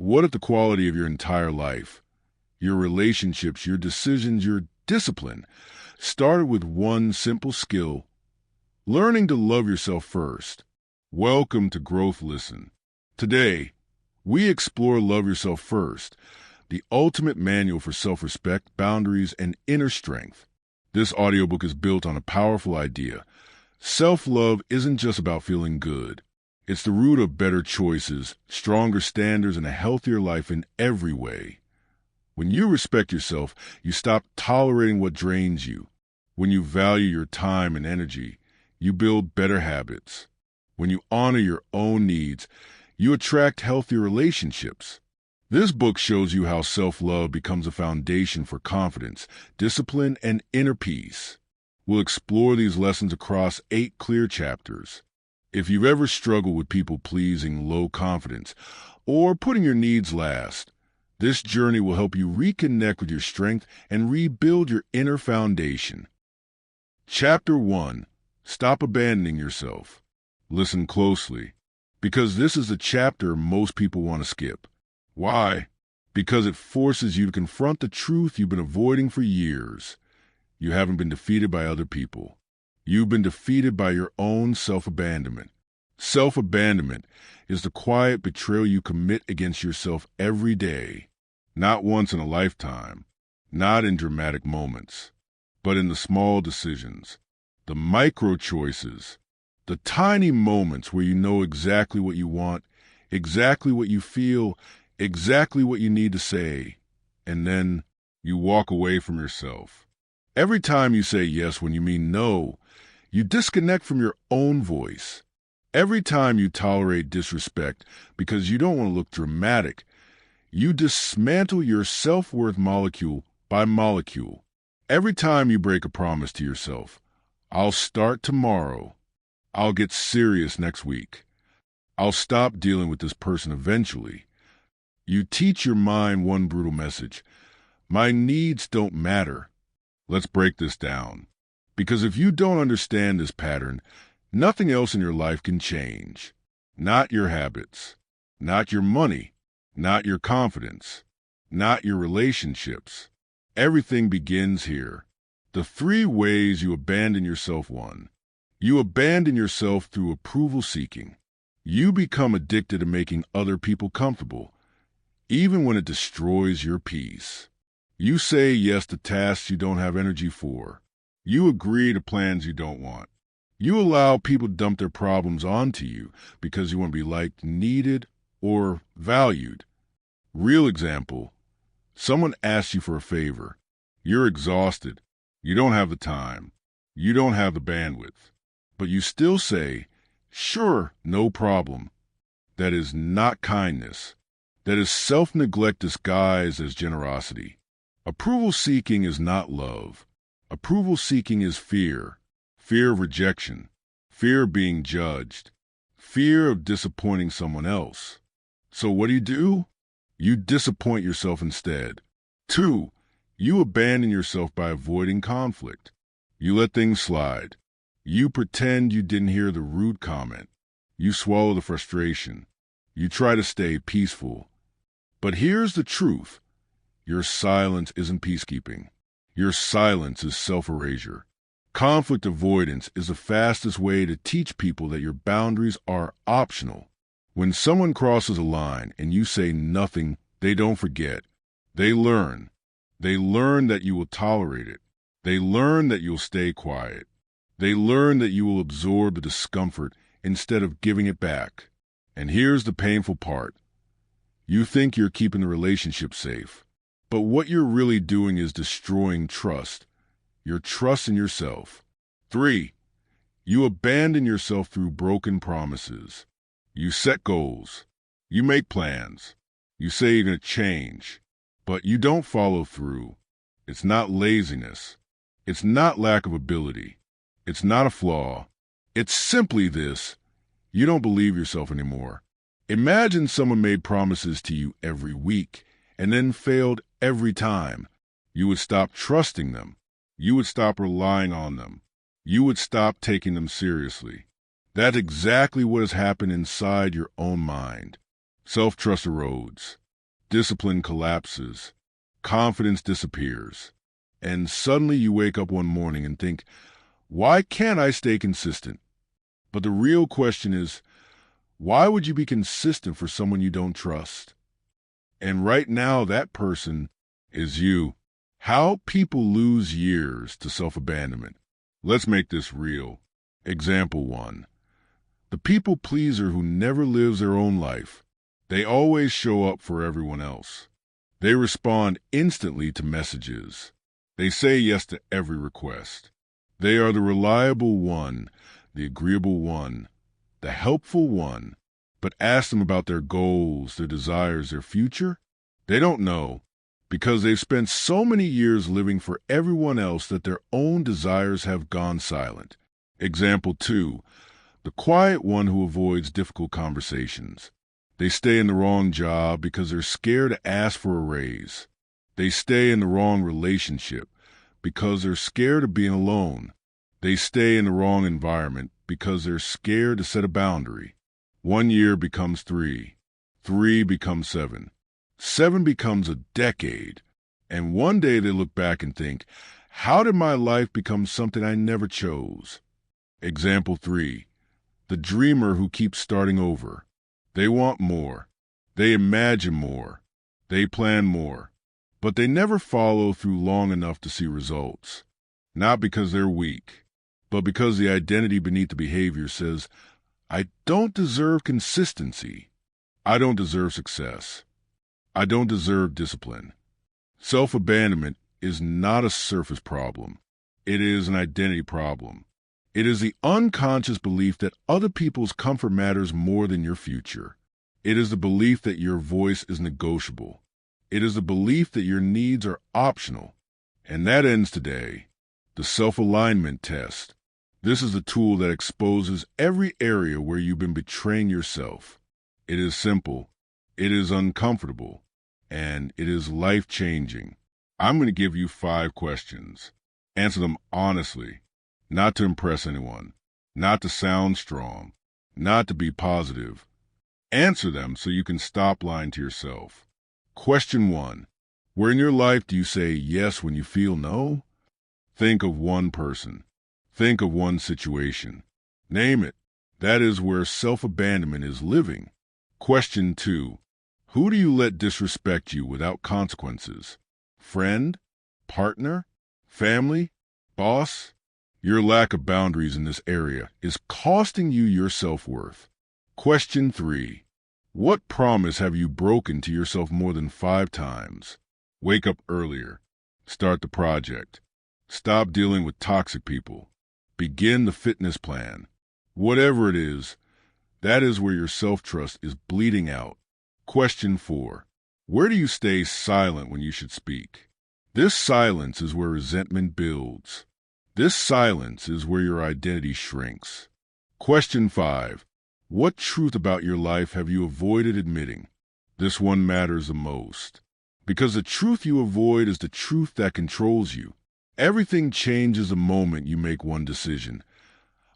What if the quality of your entire life, your relationships, your decisions, your discipline, started with one simple skill: learning to love yourself first? Welcome to Growth Listen. Today, we explore Love Yourself First, the ultimate manual for self-respect, boundaries, and inner strength. This audiobook is built on a powerful idea. Self-love isn't just about feeling good. It's the root of better choices, stronger standards, and a healthier life in every way. When you respect yourself, you stop tolerating what drains you. When you value your time and energy, you build better habits. When you honor your own needs, you attract healthier relationships. This book shows you how self-love becomes a foundation for confidence, discipline, and inner peace. We'll explore these lessons across 8 clear chapters. If you've ever struggled with people-pleasing, low confidence, or putting your needs last, this journey will help you reconnect with your strength and rebuild your inner foundation. Chapter 1. Stop abandoning yourself. Listen closely, because this is the chapter most people want to skip. Why? Because it forces you to confront the truth you've been avoiding for years. You haven't been defeated by other people. You've been defeated by your own self-abandonment. Self-abandonment is the quiet betrayal you commit against yourself every day. Not once in a lifetime, not in dramatic moments, but in the small decisions, the micro choices, the tiny moments where you know exactly what you want, exactly what you feel, exactly what you need to say, and then you walk away from yourself. Every time you say yes when you mean no, you disconnect from your own voice. Every time you tolerate disrespect because you don't want to look dramatic, you dismantle your self-worth molecule by molecule. Every time you break a promise to yourself: I'll start tomorrow. I'll get serious next week. I'll stop dealing with this person eventually. You teach your mind one brutal message: my needs don't matter. Let's break this down. Because if you don't understand this pattern, nothing else in your life can change. Not your habits, not your money, not your confidence, not your relationships. Everything begins here. The 3 ways you abandon yourself. 1. You abandon yourself through approval seeking. You become addicted to making other people comfortable, even when it destroys your peace. You say yes to tasks you don't have energy for. You agree to plans you don't want. You allow people to dump their problems onto you because you want to be liked, needed, or valued. Real example: someone asks you for a favor. You're exhausted. You don't have the time. You don't have the bandwidth. But you still say, sure, no problem. That is not kindness. That is self-neglect disguised as generosity. Approval seeking is not love. Approval seeking is fear. Fear of rejection. Fear of being judged. Fear of disappointing someone else. So what do? You disappoint yourself instead. 2. You abandon yourself by avoiding conflict. You let things slide. You pretend you didn't hear the rude comment. You swallow the frustration. You try to stay peaceful. But here's the truth. Your silence isn't peacekeeping. Your silence is self-erasure. Conflict avoidance is the fastest way to teach people that your boundaries are optional. When someone crosses a line and you say nothing, they don't forget. They learn. They learn that you will tolerate it. They learn that you'll stay quiet. They learn that you will absorb the discomfort instead of giving it back. And here's the painful part. You think you're keeping the relationship safe, but what you're really doing is destroying trust. Your trust in yourself. 3. You abandon yourself through broken promises. You set goals. You make plans. You say you're going to change, but you don't follow through. It's not laziness. It's not lack of ability. It's not a flaw. It's simply this: you don't believe yourself anymore. Imagine someone made promises to you every week and then failed every time. You would stop trusting them. You would stop relying on them. You would stop taking them seriously. That's exactly what has happened inside your own mind. Self-trust erodes. discipline collapses, confidence disappears, and suddenly you wake up one morning and think, why can't I stay consistent? But the real question is, why would you be consistent for someone you don't trust? And right now, that person is you. How people lose years to self-abandonment. Let's make this real. Example 1. The people pleaser who never lives their own life. They always show up for everyone else. They respond instantly to messages. They say yes to every request. They are the reliable one, the agreeable one, the helpful one. But ask them about their goals, their desires, their future. They don't know, because they've spent so many years living for everyone else that their own desires have gone silent. Example 2. The quiet one who avoids difficult conversations. They stay in the wrong job because they're scared to ask for a raise. They stay in the wrong relationship because they're scared of being alone. They stay in the wrong environment because they're scared to set a boundary. 1 year becomes 3. 3 becomes 7. 7 becomes a decade. And one day they look back and think, how did my life become something I never chose? Example 3. The dreamer who keeps starting over. They want more. They imagine more. They plan more. But they never follow through long enough to see results. Not because they're weak, but because the identity beneath the behavior says, I don't deserve consistency. I don't deserve success. I don't deserve discipline. Self-abandonment is not a surface problem. It is an identity problem. It is the unconscious belief that other people's comfort matters more than your future. It is the belief that your voice is negotiable. It is the belief that your needs are optional. And that ends today. The self-alignment test. This is the tool that exposes every area where you've been betraying yourself. It is simple. It is uncomfortable. And it is life-changing. I'm going to give you 5 questions. Answer them honestly. Not to impress anyone, not to sound strong, not to be positive. Answer them so you can stop lying to yourself. Question 1. Where in your life do you say yes when you feel no? Think of one person. Think of one situation. Name it. That is where self-abandonment is living. Question 2. Who do you let disrespect you without consequences? Friend? Partner? Family? Boss? Your lack of boundaries in this area is costing you your self-worth. Question 3. What promise have you broken to yourself more than 5 times? Wake up earlier. Start the project. Stop dealing with toxic people. Begin the fitness plan. Whatever it is, that is where your self-trust is bleeding out. Question 4. Where do you stay silent when you should speak? This silence is where resentment builds. This silence is where your identity shrinks. Question 5. What truth about your life have you avoided admitting? This one matters the most. Because the truth you avoid is the truth that controls you. Everything changes the moment you make one decision.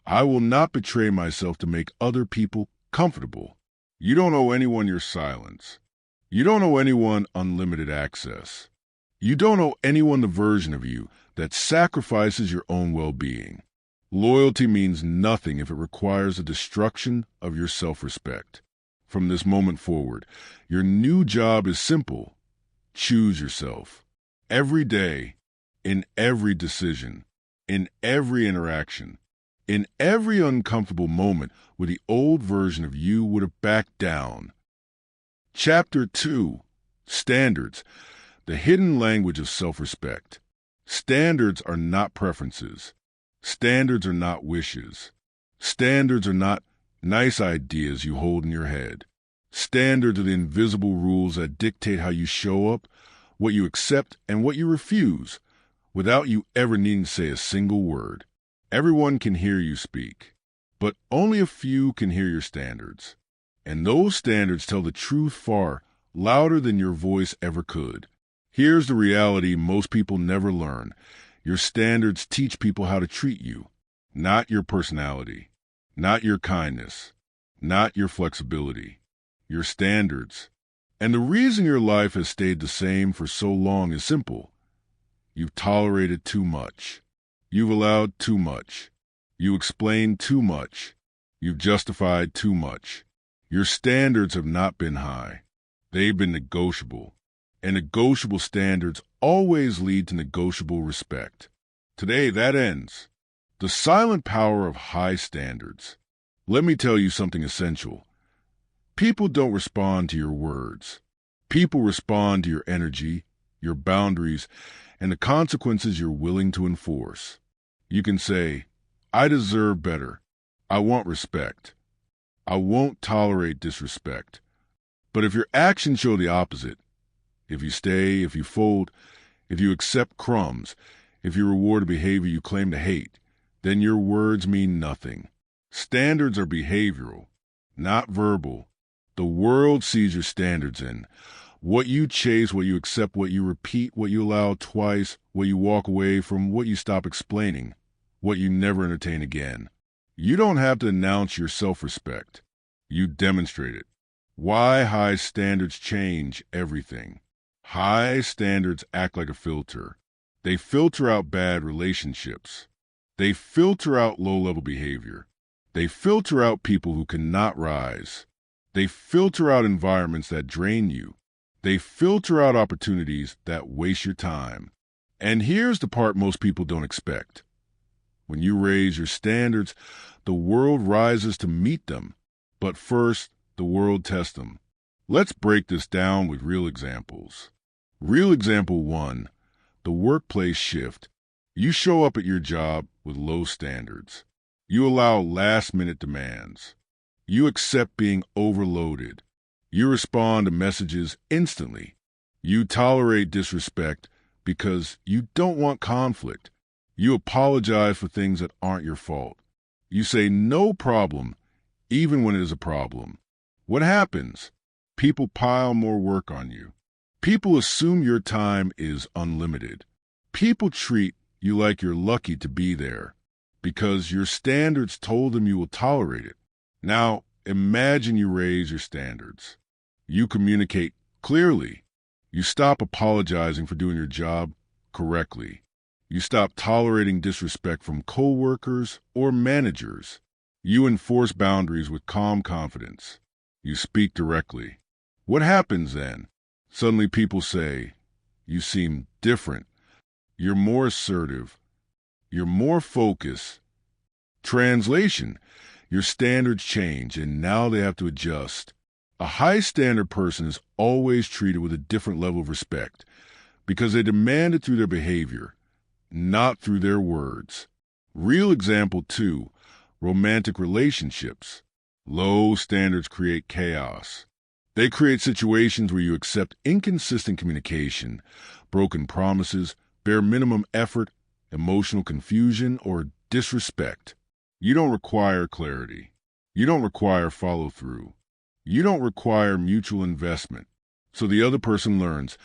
I will not betray myself to make other people comfortable. You don't owe anyone your silence. You don't owe anyone unlimited access. You don't owe anyone the version of you that sacrifices your own well-being. Loyalty means nothing if it requires the destruction of your self-respect. From this moment forward, your new job is simple. Choose yourself. Every day, in every decision, in every interaction, in every uncomfortable moment where the old version of you would have backed down. Chapter 2. Standards. The hidden language of self-respect. Standards are not preferences. Standards are not wishes. Standards are not nice ideas you hold in your head. Standards are the invisible rules that dictate how you show up, what you accept, and what you refuse, without you ever needing to say a single word. Everyone can hear you speak, but only a few can hear your standards. And those standards tell the truth far louder than your voice ever could. Here's the reality most people never learn. Your standards teach people how to treat you, not your personality, not your kindness, not your flexibility. Your standards. And the reason your life has stayed the same for so long is simple. You've tolerated too much. You've allowed too much. You explained too much. You've justified too much. Your standards have not been high. They've been negotiable. And negotiable standards always lead to negotiable respect. Today, that ends. The silent power of high standards. Let me tell you something essential. People don't respond to your words. People respond to your energy, your boundaries, and the consequences you're willing to enforce. You can say, I deserve better. I want respect. I won't tolerate disrespect. But if your actions show the opposite, if you stay, if you fold, if you accept crumbs, if you reward a behavior you claim to hate, then your words mean nothing. Standards are behavioral, not verbal. The world sees your standards in what you chase, what you accept, what you repeat, what you allow twice, what you walk away from, what you stop explaining, what you never entertain again. You don't have to announce your self-respect. You demonstrate it. Why high standards change everything. High standards act like a filter. They filter out bad relationships. They filter out low-level behavior. They filter out people who cannot rise. They filter out environments that drain you. They filter out opportunities that waste your time. And here's the part most people don't expect. When you raise your standards, the world rises to meet them. But first, the world tests them. Let's break this down with real examples. Real example 1, the workplace shift. You show up at your job with low standards. You allow last-minute demands. You accept being overloaded. You respond to messages instantly. You tolerate disrespect because you don't want conflict. You apologize for things that aren't your fault. You say no problem, even when it is a problem. What happens? People pile more work on you. People assume your time is unlimited. People treat you like you're lucky to be there because your standards told them you will tolerate it. Now, imagine you raise your standards. You communicate clearly. You stop apologizing for doing your job correctly. You stop tolerating disrespect from coworkers or managers. You enforce boundaries with calm confidence. You speak directly. What happens then? Suddenly people say, you seem different. You're more assertive. You're more focused. Translation, your standards change and now they have to adjust. A high standard person is always treated with a different level of respect because they demand it through their behavior, not through their words. Real example 2, romantic relationships. Low standards create chaos. They create situations where you accept inconsistent communication, broken promises, bare minimum effort, emotional confusion, or disrespect. You don't require clarity. You don't require follow-through. You don't require mutual investment. So the other person learns,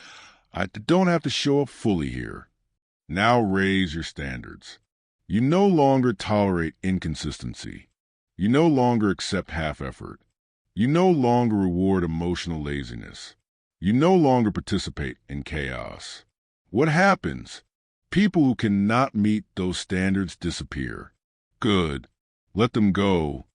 I don't have to show up fully here. Now raise your standards. You no longer tolerate inconsistency. You no longer accept half effort. You no longer reward emotional laziness. You no longer participate in chaos. What happens? People who cannot meet those standards disappear. Good. Let them go,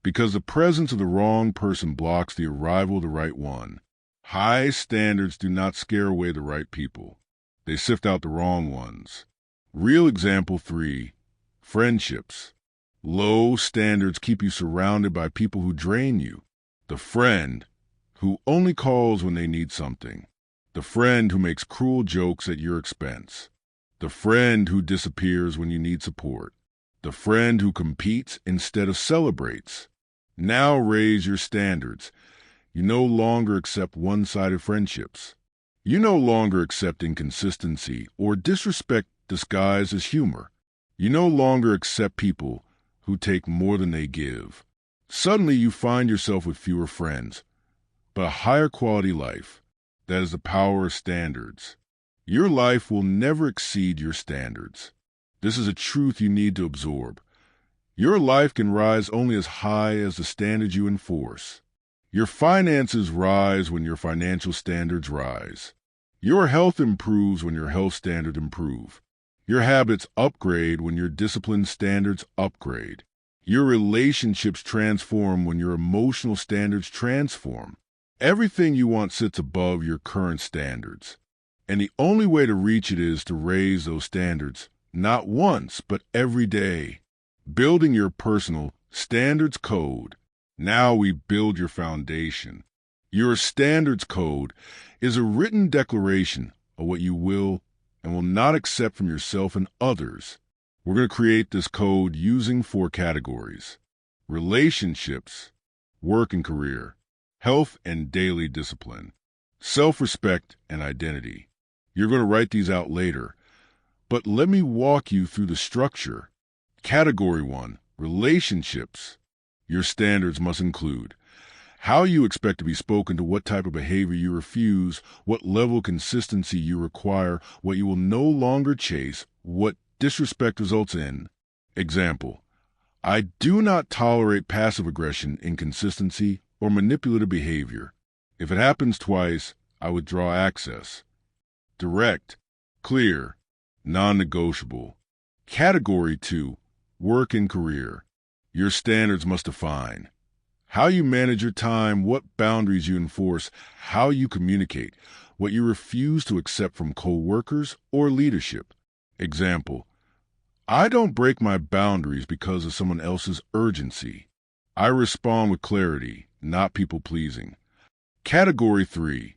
because the presence of the wrong person blocks the arrival of the right one. High standards do not scare away the right people. They sift out the wrong ones. Real example 3, friendships. Low standards keep you surrounded by people who drain you. The friend who only calls when they need something. The friend who makes cruel jokes at your expense. The friend who disappears when you need support. The friend who competes instead of celebrates. Now raise your standards. You no longer accept one-sided friendships. You no longer accept inconsistency or disrespect disguised as humor. You no longer accept people who take more than they give. Suddenly you find yourself with fewer friends, but a higher quality life. That is the power of standards. Your life will never exceed your standards. This is a truth you need to absorb. Your life can rise only as high as the standards you enforce. Your finances rise when your financial standards rise. Your health improves when your health standards improve. Your habits upgrade when your discipline standards upgrade. Your relationships transform when your emotional standards transform. Everything you want sits above your current standards. And the only way to reach it is to raise those standards, not once, but every day. Building your personal standards code. Now we build your foundation. Your standards code is a written declaration of what you will and will not accept from yourself and others. We're going to create this code using 4 categories: relationships, work and career, health and daily discipline, self-respect and identity. You're going to write these out later, but let me walk you through the structure. Category 1, relationships. Your standards must include how you expect to be spoken to, what type of behavior you refuse, what level of consistency you require, what you will no longer chase, what disrespect results in. Example: I do not tolerate passive aggression, inconsistency, or manipulative behavior. If it happens twice, I withdraw access. Direct, clear, non-negotiable. Category 2, work and career. Your standards must define how you manage your time, what boundaries you enforce, how you communicate, what you refuse to accept from co-workers or leadership. Example: I don't break my boundaries because of someone else's urgency. I respond with clarity, not people-pleasing. Category 3,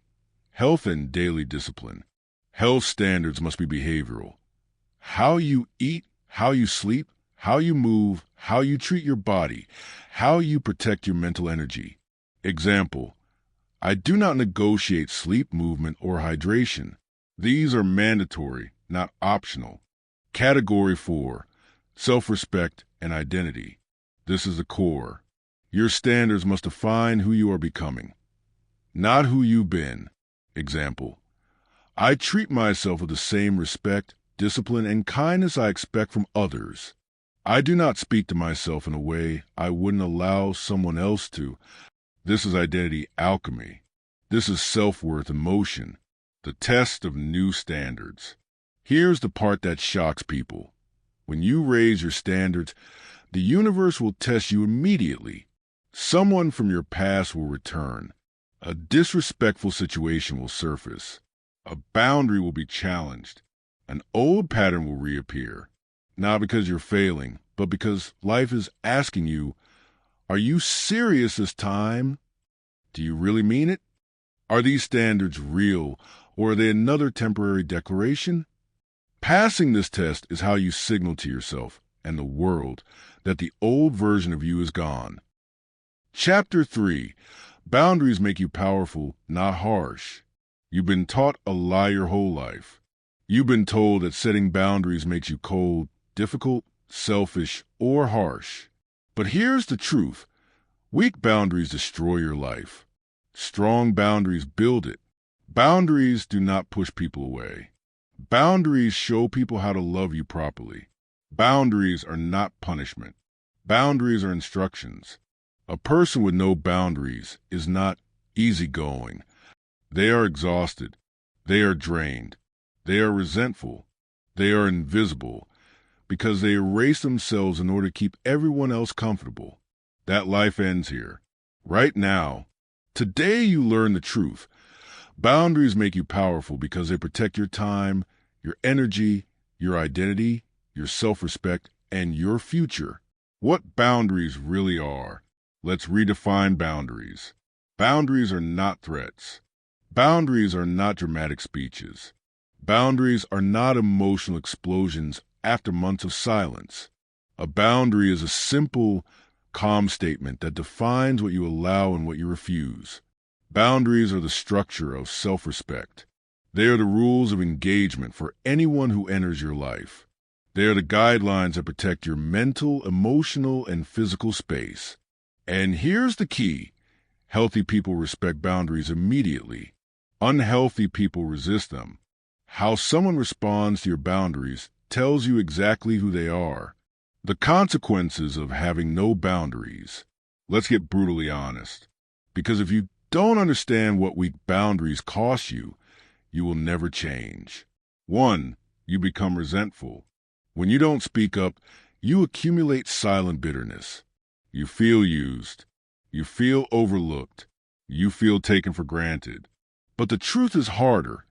health and daily discipline. Health standards must be behavioral. How you eat, how you sleep, how you move, how you treat your body, how you protect your mental energy. Example: I do not negotiate sleep, movement, or hydration. These are mandatory, not optional. Category 4, self-respect and identity. This is the core. Your standards must define who you are becoming, not who you've been. Example: I treat myself with the same respect, discipline, and kindness I expect from others. I do not speak to myself in a way I wouldn't allow someone else to. This is identity alchemy. This is self-worth in motion, the test of new standards. Here's the part that shocks people. When you raise your standards, the universe will test you immediately. Someone from your past will return. A disrespectful situation will surface. A boundary will be challenged. An old pattern will reappear. Not because you're failing, but because life is asking you, are you serious this time? Do you really mean it? Are these standards real, or are they another temporary declaration? Passing this test is how you signal to yourself and the world that the old version of you is gone. Chapter 3. Boundaries make you powerful, not harsh. You've been taught a lie your whole life. You've been told that setting boundaries makes you cold, difficult, selfish, or harsh. But here's the truth. Weak boundaries destroy your life. Strong boundaries build it. Boundaries do not push people away. Boundaries show people how to love you properly. Boundaries are not punishment. Boundaries are instructions. A person with no boundaries is not easygoing. They are exhausted. They are drained. They are resentful. They are invisible because they erase themselves in order to keep everyone else comfortable. That life ends here. Right now. Today you learn the truth. Boundaries make you powerful because they protect your time, your energy, your identity, your self-respect, and your future. What boundaries really are. Let's redefine boundaries. Boundaries are not threats. Boundaries are not dramatic speeches. Boundaries are not emotional explosions after months of silence. A boundary is a simple, calm statement that defines what you allow and what you refuse. Boundaries are the structure of self-respect. They are the rules of engagement for anyone who enters your life. They are the guidelines that protect your mental, emotional, and physical space. And here's the key. Healthy people respect boundaries immediately. Unhealthy people resist them. How someone responds to your boundaries tells you exactly who they are. The consequences of having no boundaries. Let's get brutally honest. Because if you don't understand what weak boundaries cost you, you will never change. 1. You become resentful. When you don't speak up, you accumulate silent bitterness. You feel used. You feel overlooked. You feel taken for granted. But the truth is harder.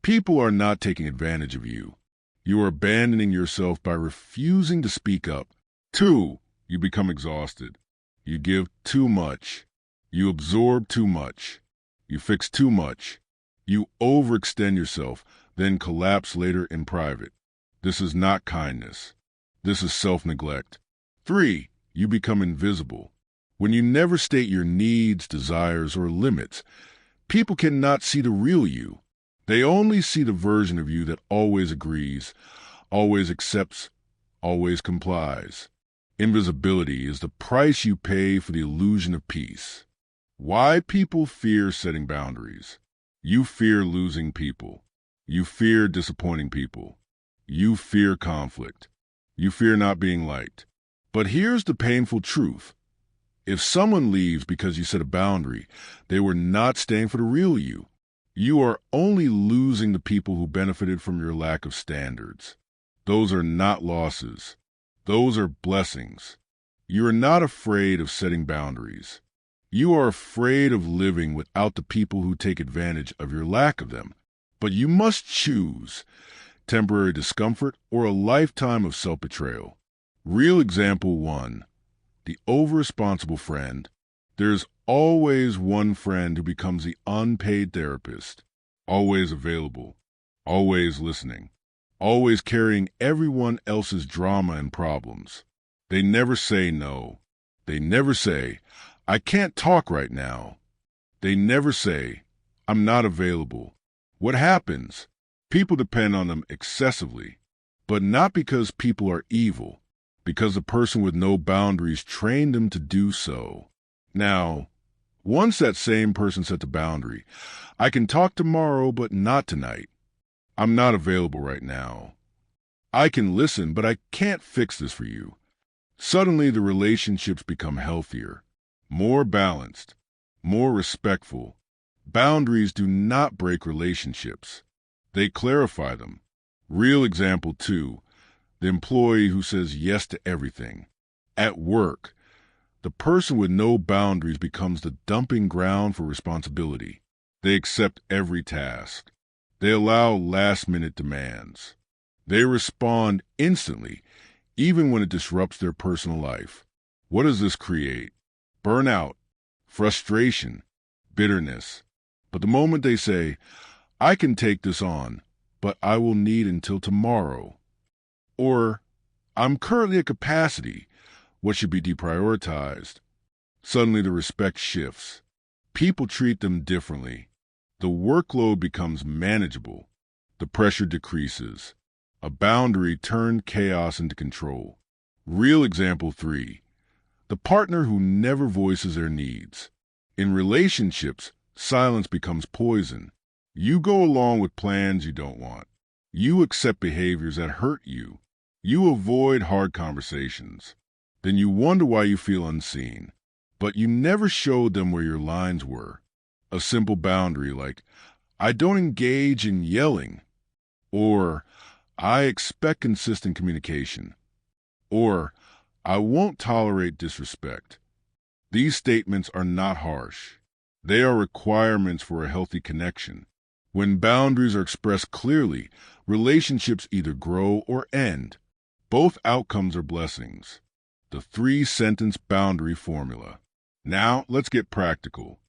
People are not taking advantage of you. You are abandoning yourself by refusing to speak up. 2. You become exhausted. You give too much. You absorb too much. You fix too much. You overextend yourself, then collapse later in private. This is not kindness. This is self-neglect. 3. You become invisible. When you never state your needs, desires, or limits, people cannot see the real you. They only see the version of you that always agrees, always accepts, always complies. Invisibility is the price you pay for the illusion of peace. Why people fear setting boundaries? You fear losing people. You fear disappointing people. You fear conflict. You fear not being liked. But here's the painful truth. If someone leaves because you set a boundary, they were not staying for the real you. You are only losing the people who benefited from your lack of standards. Those are not losses. Those are blessings. You are not afraid of setting boundaries. You are afraid of living without the people who take advantage of your lack of them. But you must choose temporary discomfort or a lifetime of self-betrayal. Real example 1. The over-responsible friend. There's always one friend who becomes the unpaid therapist, always available, always listening, always carrying everyone else's drama and problems. They never say no. They never say, I can't talk right now. They never say, I'm not available. What happens? People depend on them excessively, but not because people are evil, because the person with no boundaries trained them to do so. Now, once that same person sets a boundary, I can talk tomorrow, but not tonight. I'm not available right now. I can listen, but I can't fix this for you. Suddenly, the relationships become healthier, more balanced, more respectful. Boundaries do not break relationships. They clarify them. Real example 2. The employee who says yes to everything. At work, the person with no boundaries becomes the dumping ground for responsibility. They accept every task. They allow last-minute demands. They respond instantly, even when it disrupts their personal life. What does this create? Burnout, frustration, bitterness. But the moment they say, I can take this on, but I will need until tomorrow. Or, I'm currently at capacity. What should be deprioritized? Suddenly the respect shifts. People treat them differently. The workload becomes manageable. The pressure decreases. A boundary turned chaos into control. Real example 3. The partner who never voices their needs. In relationships, silence becomes poison. You go along with plans you don't want. You accept behaviors that hurt you. You avoid hard conversations. Then you wonder why you feel unseen. But you never showed them where your lines were. A simple boundary like, I don't engage in yelling. Or, I expect consistent communication. Or, I won't tolerate disrespect. These statements are not harsh. They are requirements for a healthy connection. When boundaries are expressed clearly, relationships either grow or end. Both outcomes are blessings. The 3-sentence boundary formula. Now, let's get practical.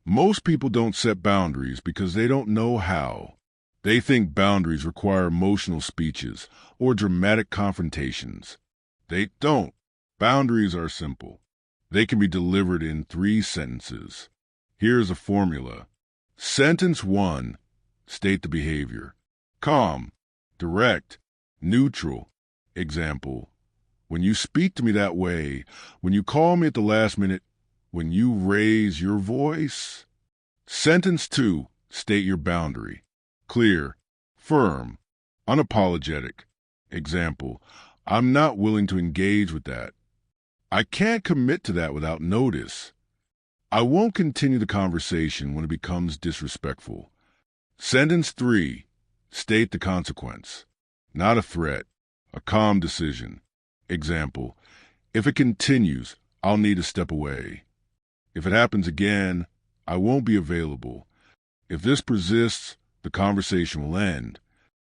Most people don't set boundaries because they don't know how. They think boundaries require emotional speeches or dramatic confrontations. They don't. Boundaries are simple. They can be delivered in 3 sentences. Here's a formula. Sentence 1. State the behavior. Calm, direct, neutral. Example. When you speak to me that way, when you call me at the last minute, when you raise your voice. Sentence 2. State your boundary. Clear, firm, unapologetic. Example. I'm not willing to engage with that. I can't commit to that without notice. I won't continue the conversation when it becomes disrespectful. Sentence 3. State the consequence. Not a threat, a calm decision. Example, if it continues, I'll need to step away. If it happens again, I won't be available. If this persists, the conversation will end.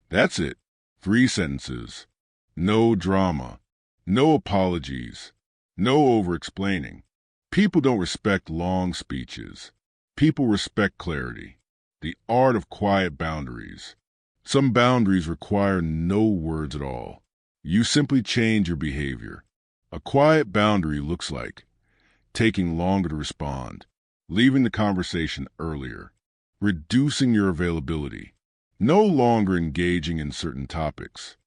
That's it. 3 sentences. No drama. No apologies. No over-explaining. People don't respect long speeches. People respect clarity. The art of quiet boundaries. Some boundaries require no words at all. You simply change your behavior. A quiet boundary looks like taking longer to respond, leaving the conversation earlier, reducing your availability, no longer engaging in certain topics,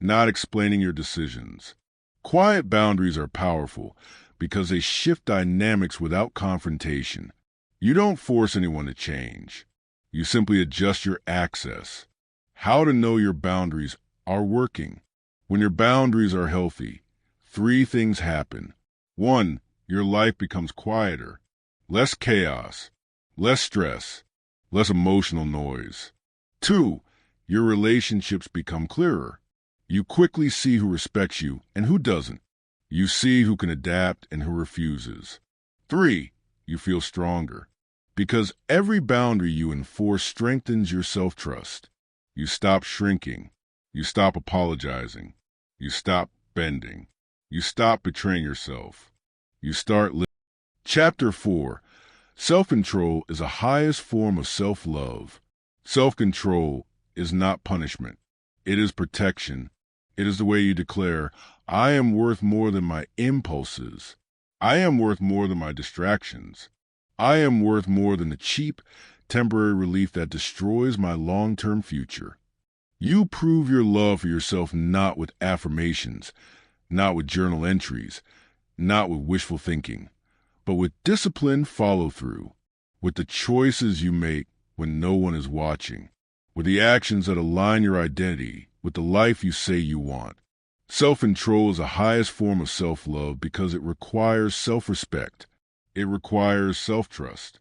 not explaining your decisions. Quiet boundaries are powerful because they shift dynamics without confrontation. You don't force anyone to change. You simply adjust your access. How to know your boundaries are working. When your boundaries are healthy, 3 things happen. 1, your life becomes quieter, less chaos, less stress, less emotional noise. 2, your relationships become clearer. You quickly see who respects you and who doesn't. You see who can adapt and who refuses. 3, you feel stronger, because every boundary you enforce strengthens your self-trust. You stop shrinking. You stop apologizing. You stop bending. You stop betraying yourself. You start living. Chapter 4. Self-control is the highest form of self-love. Self-control is not punishment. It is protection. It is the way you declare, I am worth more than my impulses. I am worth more than my distractions. I am worth more than the cheap, temporary relief that destroys my long-term future. You prove your love for yourself not with affirmations, not with journal entries, not with wishful thinking, but with disciplined follow-through, with the choices you make when no one is watching, with the actions that align your identity with the life you say you want. Self-control is the highest form of self-love because it requires self-respect, it requires self-trust,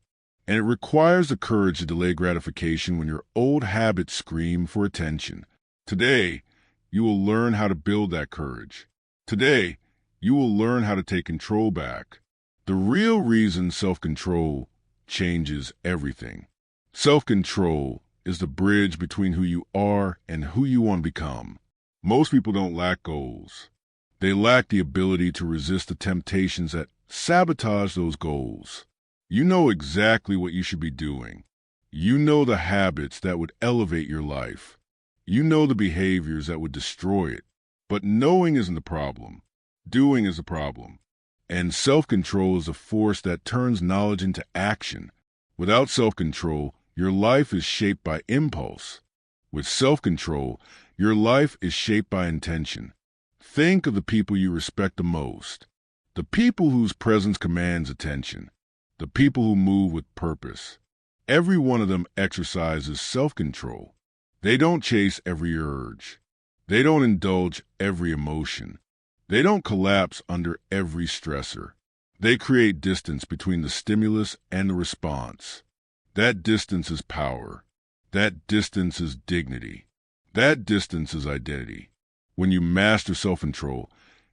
and it requires the courage to delay gratification when your old habits scream for attention. Today, you will learn how to build that courage. Today, you will learn how to take control back. The real reason self-control changes everything. Self-control is the bridge between who you are and who you want to become. Most people don't lack goals. They lack the ability to resist the temptations that sabotage those goals. You know exactly what you should be doing. You know the habits that would elevate your life. You know the behaviors that would destroy it. But knowing isn't the problem. Doing is the problem. And self-control is the force that turns knowledge into action. Without self-control, your life is shaped by impulse. With self-control, your life is shaped by intention. Think of the people you respect the most. The people whose presence commands attention. The people who move with purpose. Every one of them exercises self-control. They don't chase every urge. They don't indulge every emotion. They don't collapse under every stressor. They create distance between the stimulus and the response. That distance is power. That distance is dignity. That distance is identity. When you master self-control,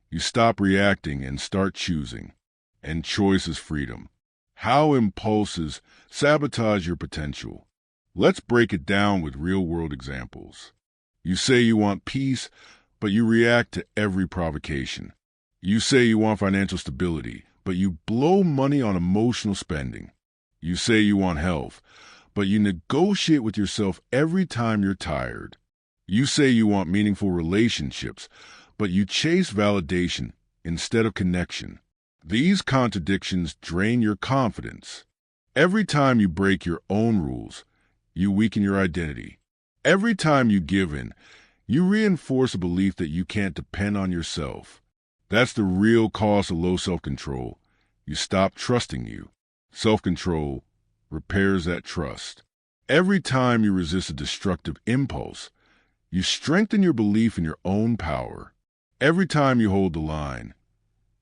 you stop reacting and start choosing. And choice is freedom. How impulses sabotage your potential. Let's break it down with real-world examples. You say you want peace, but you react to every provocation. You say you want financial stability, but you blow money on emotional spending. You say you want health, but you negotiate with yourself every time you're tired. You say you want meaningful relationships, but you chase validation instead of connection. These contradictions drain your confidence. Every time you break your own rules, you weaken your identity. Every time you give in, you reinforce a belief that you can't depend on yourself. That's the real cost of low self-control. You stop trusting you. Self-control repairs that trust. Every time you resist a destructive impulse, you strengthen your belief in your own power. Every time you hold the line,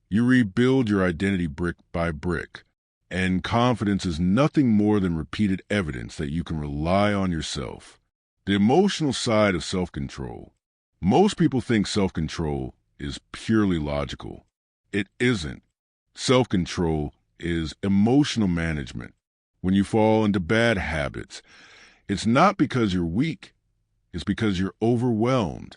you rebuild your identity brick by brick. And confidence is nothing more than repeated evidence that you can rely on yourself. The emotional side of self-control. Most people think self-control is purely logical. It isn't. Self-control is emotional management. When you fall into bad habits, it's not because you're weak. It's because you're overwhelmed.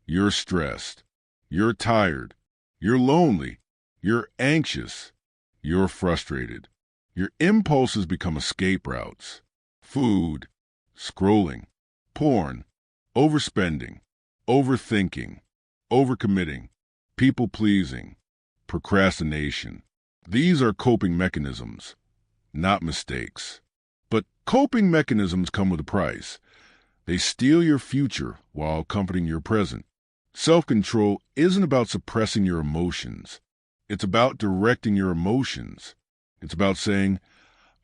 You're stressed. You're tired. You're lonely. You're anxious. You're frustrated. Your impulses become escape routes. Food, scrolling, porn, overspending, overthinking, overcommitting, people-pleasing, procrastination. These are coping mechanisms, not mistakes. But coping mechanisms come with a price. They steal your future while comforting your present. Self-control isn't about suppressing your emotions. It's about directing your emotions. It's about saying,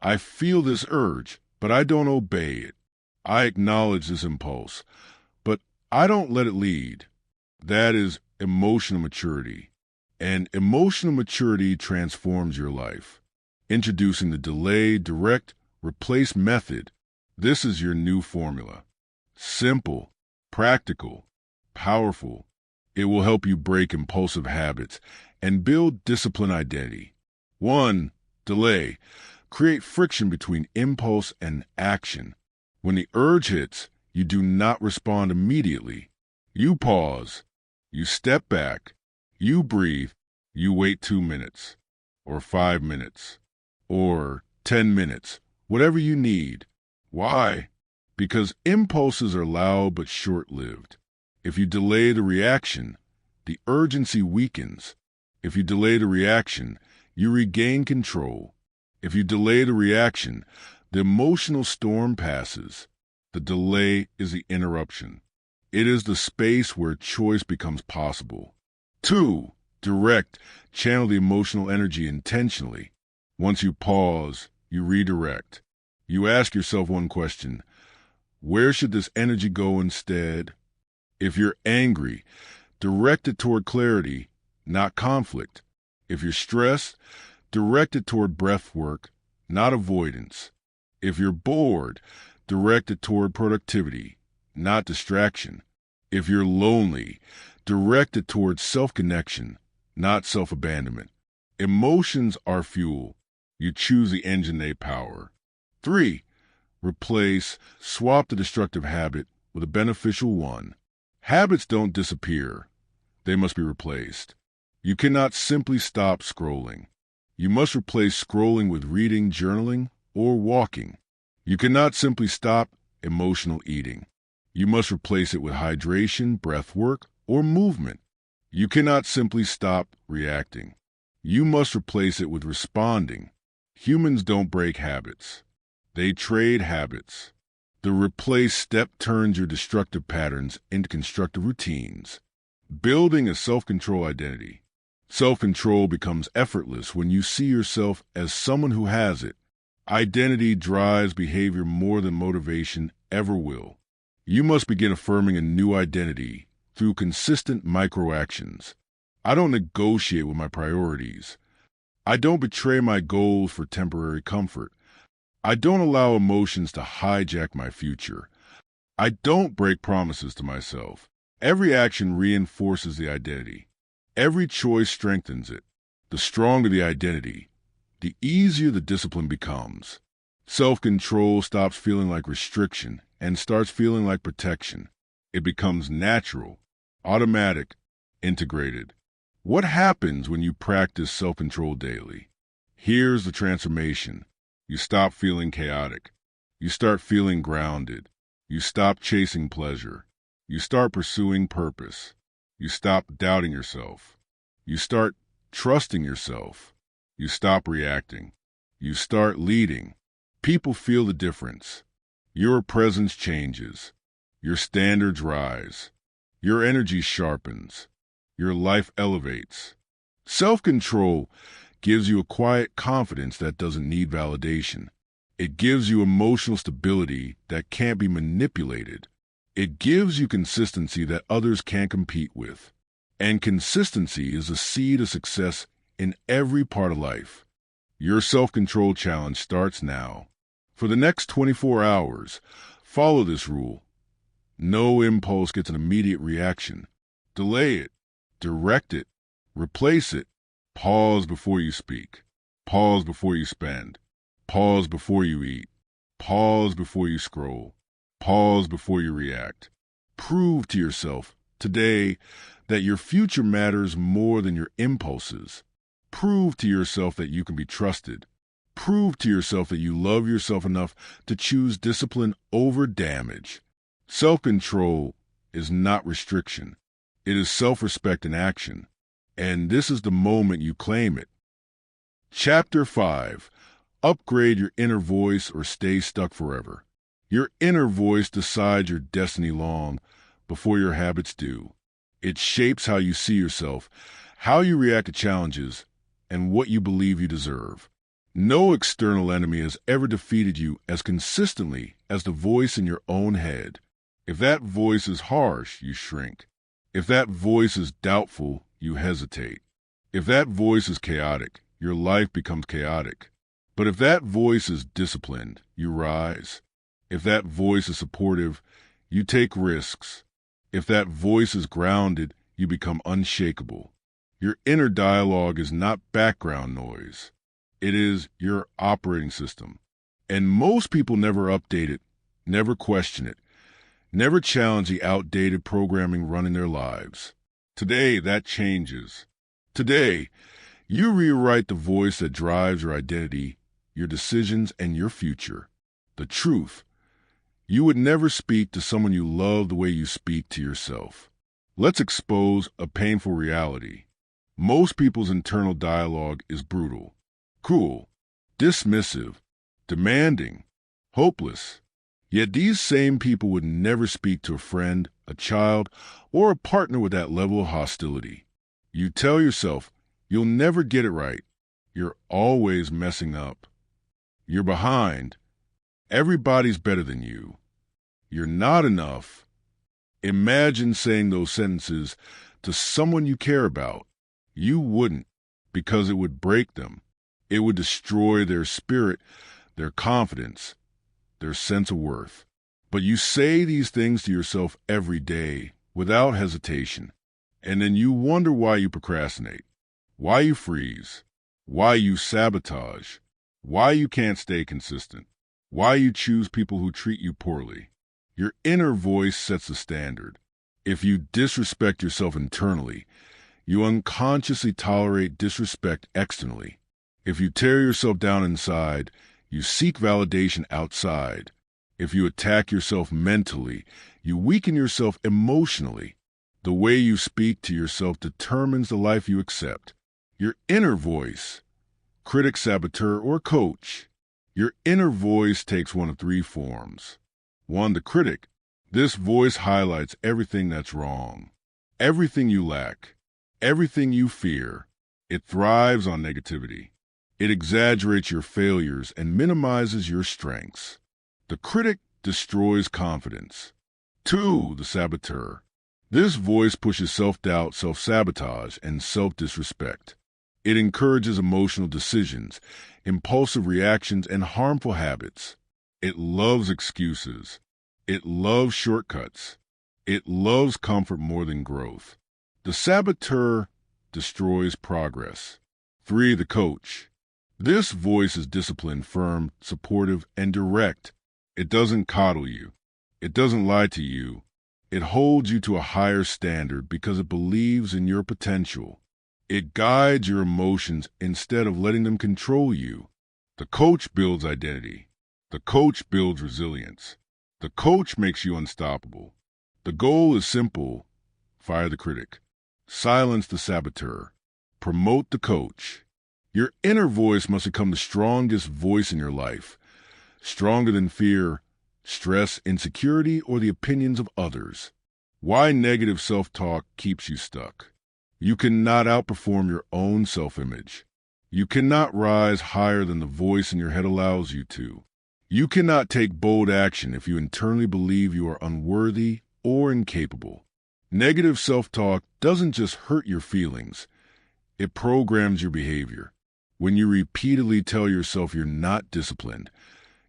I feel this urge, but I don't obey it. I acknowledge this impulse, but I don't let it lead. That is emotional maturity. And emotional maturity transforms your life. Introducing the delay, direct, replace method. This is your new formula. Simple, practical, powerful. It will help you break impulsive habits and build disciplined identity. 1. Delay. Create friction between impulse and action. When the urge hits, you do not respond immediately. You pause. You step back. You breathe. You wait 2 minutes, or 5 minutes, or 10 minutes, whatever you need. Why? Because impulses are loud but short-lived. If you delay the reaction, the urgency weakens. If you delay the reaction, you regain control. If you delay the reaction, the emotional storm passes. The delay is the interruption. It is the space where choice becomes possible. 2. Direct. Channel the emotional energy intentionally. Once you pause, you redirect. You ask yourself one question: where should this energy go instead? If you're angry, direct it toward clarity, not conflict. If you're stressed, direct it toward breath work, not avoidance. If you're bored, direct it toward productivity, not distraction. If you're lonely, direct it toward self-connection, not self-abandonment. Emotions are fuel. You choose the engine they power. 3. Replace, swap the destructive habit with a beneficial one. Habits don't disappear. They must be replaced. You cannot simply stop scrolling. You must replace scrolling with reading, journaling, or walking. You cannot simply stop emotional eating. You must replace it with hydration, breath work, or movement. You cannot simply stop reacting. You must replace it with responding. Humans don't break habits. They trade habits. The replace step turns your destructive patterns into constructive routines. Building a self-control identity. Self-control becomes effortless when you see yourself as someone who has it. Identity drives behavior more than motivation ever will. You must begin affirming a new identity through consistent microactions. I don't negotiate with my priorities. I don't betray my goals for temporary comfort. I don't allow emotions to hijack my future. I don't break promises to myself. Every action reinforces the identity. Every choice strengthens it. The stronger the identity, the easier the discipline becomes. Self-control stops feeling like restriction and starts feeling like protection. It becomes natural, automatic, integrated. What happens when you practice self-control daily? Here's the transformation. You stop feeling chaotic. You start feeling grounded. You stop chasing pleasure. You start pursuing purpose. You stop doubting yourself. You start trusting yourself. You stop reacting. You start leading. People feel the difference. Your presence changes. Your standards rise. Your energy sharpens. Your life elevates. Self-control gives you a quiet confidence that doesn't need validation. It gives you emotional stability that can't be manipulated. It gives you consistency that others can't compete with. And consistency is the seed of success in every part of life. Your self-control challenge starts now. For the next 24 hours, follow this rule. No impulse gets an immediate reaction. Delay it, direct it, replace it. Pause before you speak. Pause before you spend. Pause before you eat. Pause before you scroll. Pause before you react. Prove to yourself today that your future matters more than your impulses. Prove to yourself that you can be trusted. Prove to yourself that you love yourself enough to choose discipline over damage. Self-control is not restriction. It is self-respect in action. And this is the moment you claim it. Chapter 5. Upgrade your inner voice or stay stuck forever. Your inner voice decides your destiny long before your habits do. It shapes how you see yourself, how you react to challenges, and what you believe you deserve. No external enemy has ever defeated you as consistently as the voice in your own head. If that voice is harsh, you shrink. If that voice is doubtful, you hesitate. If that voice is chaotic, your life becomes chaotic. But if that voice is disciplined, you rise. If that voice is supportive, you take risks. If that voice is grounded, you become unshakable. Your inner dialogue is not background noise. It is your operating system. And most people never update it, never question it, never challenge the outdated programming running their lives. Today, that changes. Today, you rewrite the voice that drives your identity, your decisions, and your future. The truth. You would never speak to someone you love the way you speak to yourself. Let's expose a painful reality. Most people's internal dialogue is brutal, cruel, dismissive, demanding, hopeless. Yet these same people would never speak to a friend, a child, or a partner with that level of hostility. You tell yourself, you'll never get it right. You're always messing up. You're behind. Everybody's better than you. You're not enough. Imagine saying those sentences to someone you care about. You wouldn't, because it would break them. It would destroy their spirit, their confidence, their sense of worth. But you say these things to yourself every day, without hesitation. And then you wonder why you procrastinate, why you freeze, why you sabotage, why you can't stay consistent, why you choose people who treat you poorly. Your inner voice sets the standard. If you disrespect yourself internally, you unconsciously tolerate disrespect externally. If you tear yourself down inside, you seek validation outside. If you attack yourself mentally, you weaken yourself emotionally. The way you speak to yourself determines the life you accept. Your inner voice, critic, saboteur, or coach. Your inner voice takes one of three forms. 1, the critic. This voice highlights everything that's wrong, everything you lack, everything you fear. It thrives on negativity. It exaggerates your failures and minimizes your strengths. The critic destroys confidence. 2, the saboteur. This voice pushes self-doubt, self-sabotage, and self-disrespect. It encourages emotional decisions, impulsive reactions, and harmful habits. It loves excuses. It loves shortcuts. It loves comfort more than growth. The saboteur destroys progress. 3, the coach. This voice is disciplined, firm, supportive, and direct. It doesn't coddle you. It doesn't lie to you. It holds you to a higher standard because it believes in your potential. It guides your emotions instead of letting them control you. The coach builds identity. The coach builds resilience. The coach makes you unstoppable. The goal is simple. Fire the critic. Silence the saboteur. Promote the coach. Your inner voice must become the strongest voice in your life. Stronger than fear, stress, insecurity, or the opinions of others. Why negative self-talk keeps you stuck. You cannot outperform your own self-image. You cannot rise higher than the voice in your head allows you to. You cannot take bold action if you internally believe you are unworthy or incapable. Negative self-talk doesn't just hurt your feelings. It programs your behavior. When you repeatedly tell yourself you're not disciplined,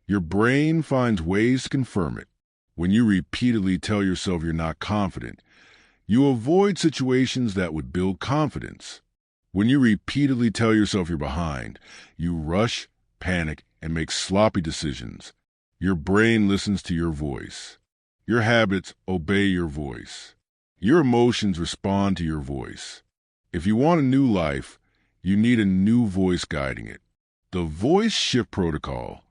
your brain finds ways to confirm it. When you repeatedly tell yourself you're not confident, you avoid situations that would build confidence. When you repeatedly tell yourself you're behind, you rush, panic, and make sloppy decisions. Your brain listens to your voice. Your habits obey your voice. Your emotions respond to your voice. If you want a new life, you need a new voice guiding it. The Voice Shift Protocol,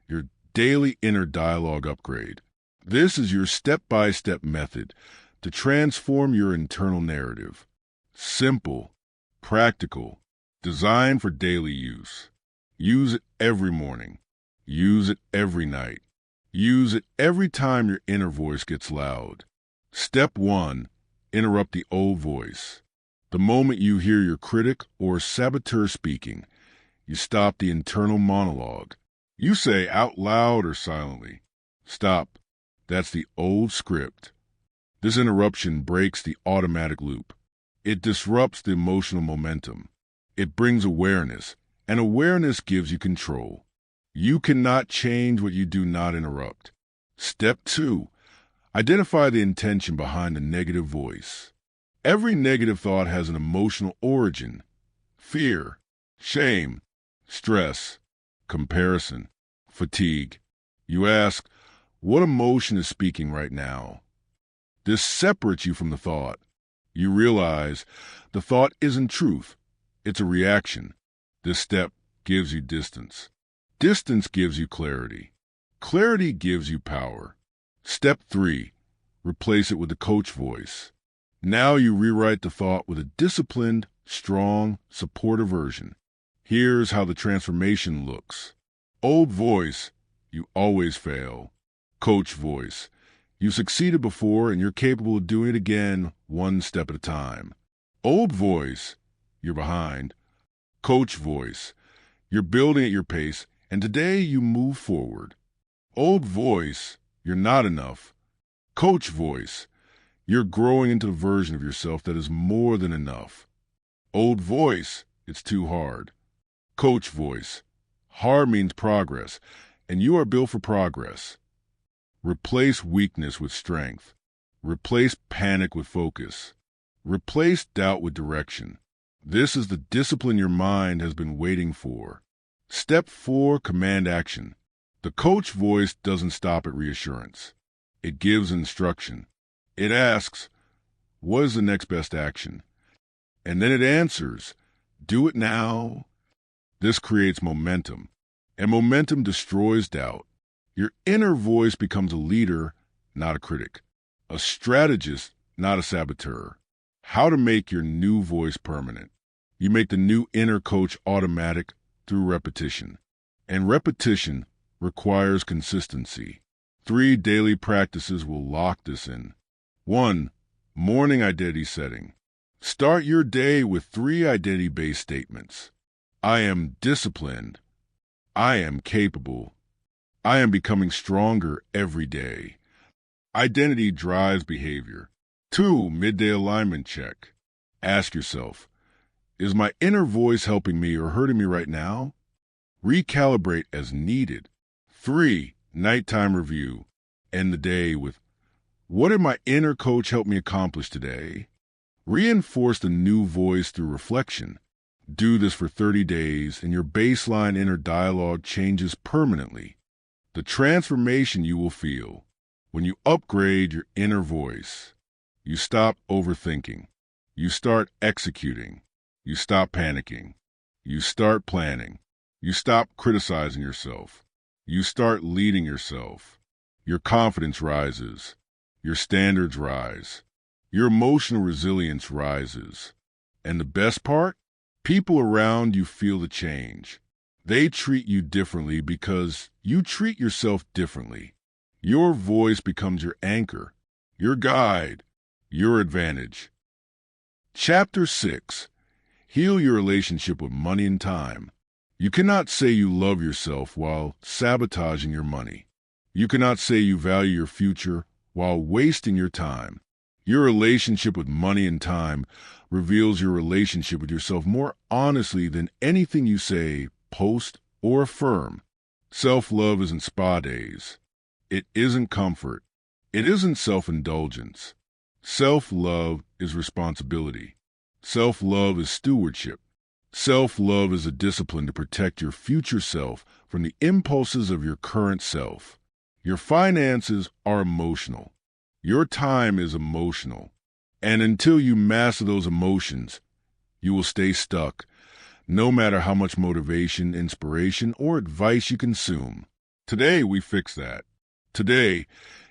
your daily inner dialogue upgrade. This is your step-by-step method to transform your internal narrative. Simple, practical, designed for daily use. Use it every morning. Use it every night. Use it every time your inner voice gets loud. Step 1. Interrupt the old voice. The moment you hear your critic or saboteur speaking, you stop the internal monologue. You say out loud or silently, "Stop. That's the old script." This interruption breaks the automatic loop. It disrupts the emotional momentum. It brings awareness, and awareness gives you control. You cannot change what you do not interrupt. Step 2. Identify the intention behind the negative voice. Every negative thought has an emotional origin: fear, shame, stress, comparison, fatigue. You ask, what emotion is speaking right now? This separates you from the thought. You realize the thought isn't truth. It's a reaction. This step gives you distance. Distance gives you clarity. Clarity gives you power. Step 3. Replace it with the coach voice. Now you rewrite the thought with a disciplined, strong, supportive version. Here's how the transformation looks. Old voice, you always fail. Coach voice, you succeeded before and you're capable of doing it again, one step at a time. Old voice, you're behind. Coach voice, you're building at your pace and today you move forward. Old voice, you're not enough. Coach voice, you're growing into a version of yourself that is more than enough. Old voice, it's too hard. Coach voice, hard means progress, and you are built for progress. Replace weakness with strength. Replace panic with focus. Replace doubt with direction. This is the discipline your mind has been waiting for. Step 4, command action. The coach voice doesn't stop at reassurance. It gives instruction. It asks, what is the next best action? And then it answers, do it now. This creates momentum, and momentum destroys doubt. Your inner voice becomes a leader, not a critic, a strategist, not a saboteur. How to make your new voice permanent. You make the new inner coach automatic through repetition. And repetition requires consistency. 3 daily practices will lock this in. 1. Morning identity setting. Start your day with 3 identity-based statements. I am disciplined. I am capable. I am becoming stronger every day. Identity drives behavior. 2. Midday alignment check. Ask yourself, is my inner voice helping me or hurting me right now? Recalibrate as needed. 3. Nighttime review. End the day with, what did my inner coach help me accomplish today? Reinforce the new voice through reflection. Do this for 30 days and your baseline inner dialogue changes permanently. The transformation you will feel when you upgrade your inner voice. You stop overthinking. You start executing. You stop panicking. You start planning. You stop criticizing yourself. You start leading yourself. Your confidence rises. Your standards rise. Your emotional resilience rises. And the best part? People around you feel the change. They treat you differently because you treat yourself differently. Your voice becomes your anchor, your guide, your advantage. Chapter 6. Heal your relationship with money and time. You cannot say you love yourself while sabotaging your money. You cannot say you value your future while wasting your time. Your relationship with money and time reveals your relationship with yourself more honestly than anything you say, post, or affirm. Self-love isn't spa days. It isn't comfort. It isn't self-indulgence. Self-love is responsibility. Self-love is stewardship. Self-love is a discipline to protect your future self from the impulses of your current self. Your finances are emotional. Your time is emotional. And until you master those emotions, you will stay stuck, no matter how much motivation, inspiration, or advice you consume. Today, we fix that. Today,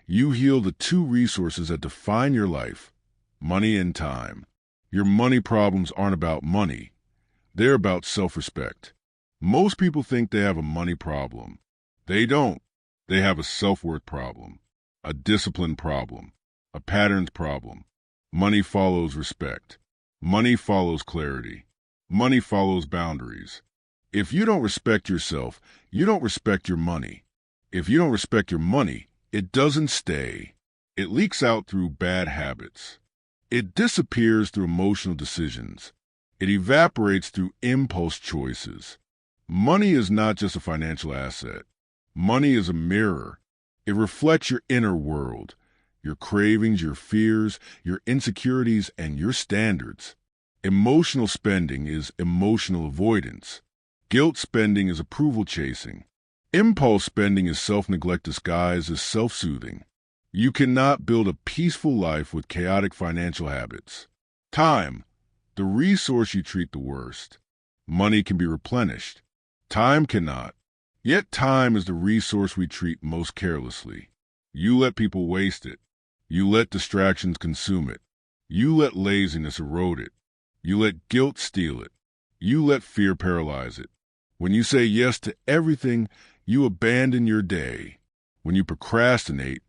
you heal the two resources that define your life, money and time. Your money problems aren't about money. They're about self-respect. Most people think they have a money problem. They don't. They have a self-worth problem, a discipline problem, a patterns problem. Money follows respect. Money follows clarity. Money follows boundaries. If you don't respect yourself, you don't respect your money. If you don't respect your money, it doesn't stay. It leaks out through bad habits. It disappears through emotional decisions. It evaporates through impulse choices. Money is not just a financial asset. Money is a mirror. It reflects your inner world, your cravings, your fears, your insecurities, and your standards. Emotional spending is emotional avoidance. Guilt spending is approval chasing. Impulse spending is self-neglect disguised as self-soothing. You cannot build a peaceful life with chaotic financial habits. Time, the resource you treat the worst. Money can be replenished. Time cannot. Yet time is the resource we treat most carelessly. You let people waste it. You let distractions consume it. You let laziness erode it. You let guilt steal it. You let fear paralyze it. When you say yes to everything, you abandon your day. When you procrastinate,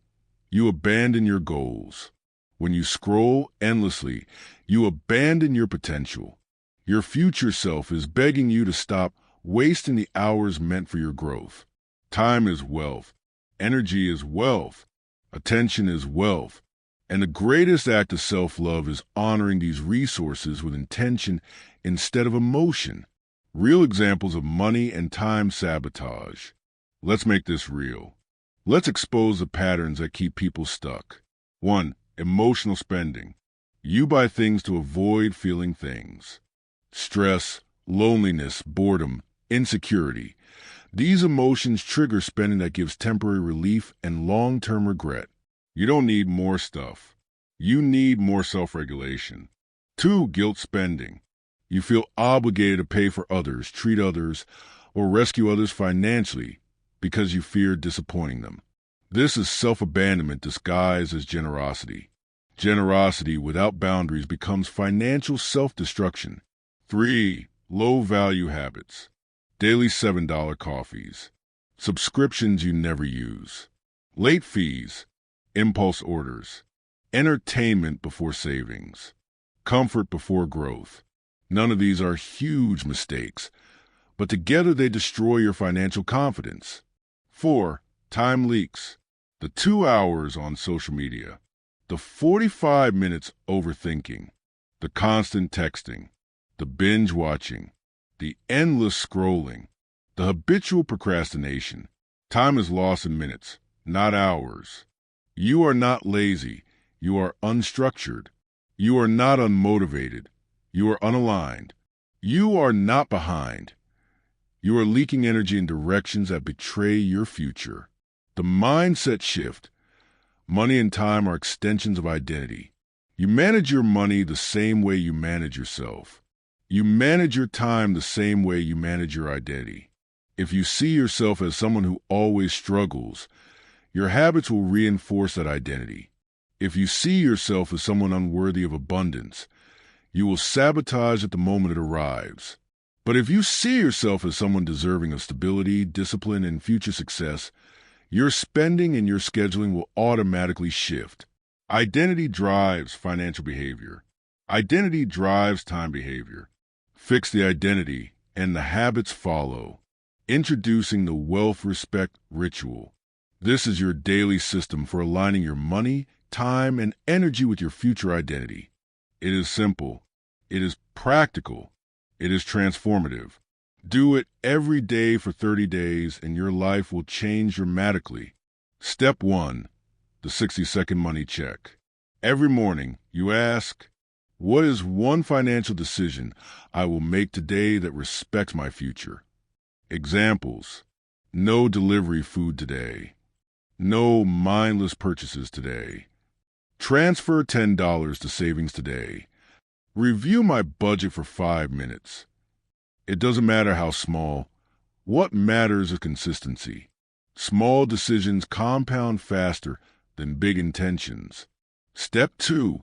you abandon your goals. When you scroll endlessly, you abandon your potential. Your future self is begging you to stop wasting the hours meant for your growth. Time is wealth. Energy is wealth. Attention is wealth. And the greatest act of self-love is honoring these resources with intention instead of emotion. Real examples of money and time sabotage. Let's make this real. Let's expose the patterns that keep people stuck. 1. Emotional spending. You buy things to avoid feeling things. Stress, loneliness, boredom, insecurity. These emotions trigger spending that gives temporary relief and long-term regret. You don't need more stuff. You need more self-regulation. 2. Guilt spending. You feel obligated to pay for others, treat others, or rescue others financially because you fear disappointing them. This is self-abandonment disguised as generosity. Generosity without boundaries becomes financial self-destruction. 3. Low-value habits. Daily $7 coffees. Subscriptions you never use. Late fees. Impulse orders. Entertainment before savings. Comfort before growth. None of these are huge mistakes, but together they destroy your financial confidence. 4. Time leaks. The 2 hours on social media. The 45 minutes overthinking. The constant texting. The binge watching. The endless scrolling. The habitual procrastination. Time is lost in minutes, not hours. You are not lazy. You are unstructured. You are not unmotivated. You are unaligned. You are not behind. You are leaking energy in directions that betray your future. The mindset shift. Money and time are extensions of identity. You manage your money the same way you manage yourself. You manage your time the same way you manage your identity. If you see yourself as someone who always struggles, your habits will reinforce that identity. If you see yourself as someone unworthy of abundance, you will sabotage at the moment it arrives. But if you see yourself as someone deserving of stability, discipline, and future success, your spending and your scheduling will automatically shift. Identity drives financial behavior. Identity drives time behavior. Fix the identity, and the habits follow. Introducing the Wealth Respect Ritual. This is your daily system for aligning your money, time, and energy with your future identity. It is simple. It is practical. It is transformative. Do it every day for 30 days, and your life will change dramatically. Step 1. The 60-second money check. Every morning, you ask, what is one financial decision I will make today that respects my future? Examples: no delivery food today. No mindless purchases today. Transfer $10 to savings today. Review my budget for 5 minutes. It doesn't matter how small. What matters is consistency. Small decisions compound faster than big intentions. Step 2.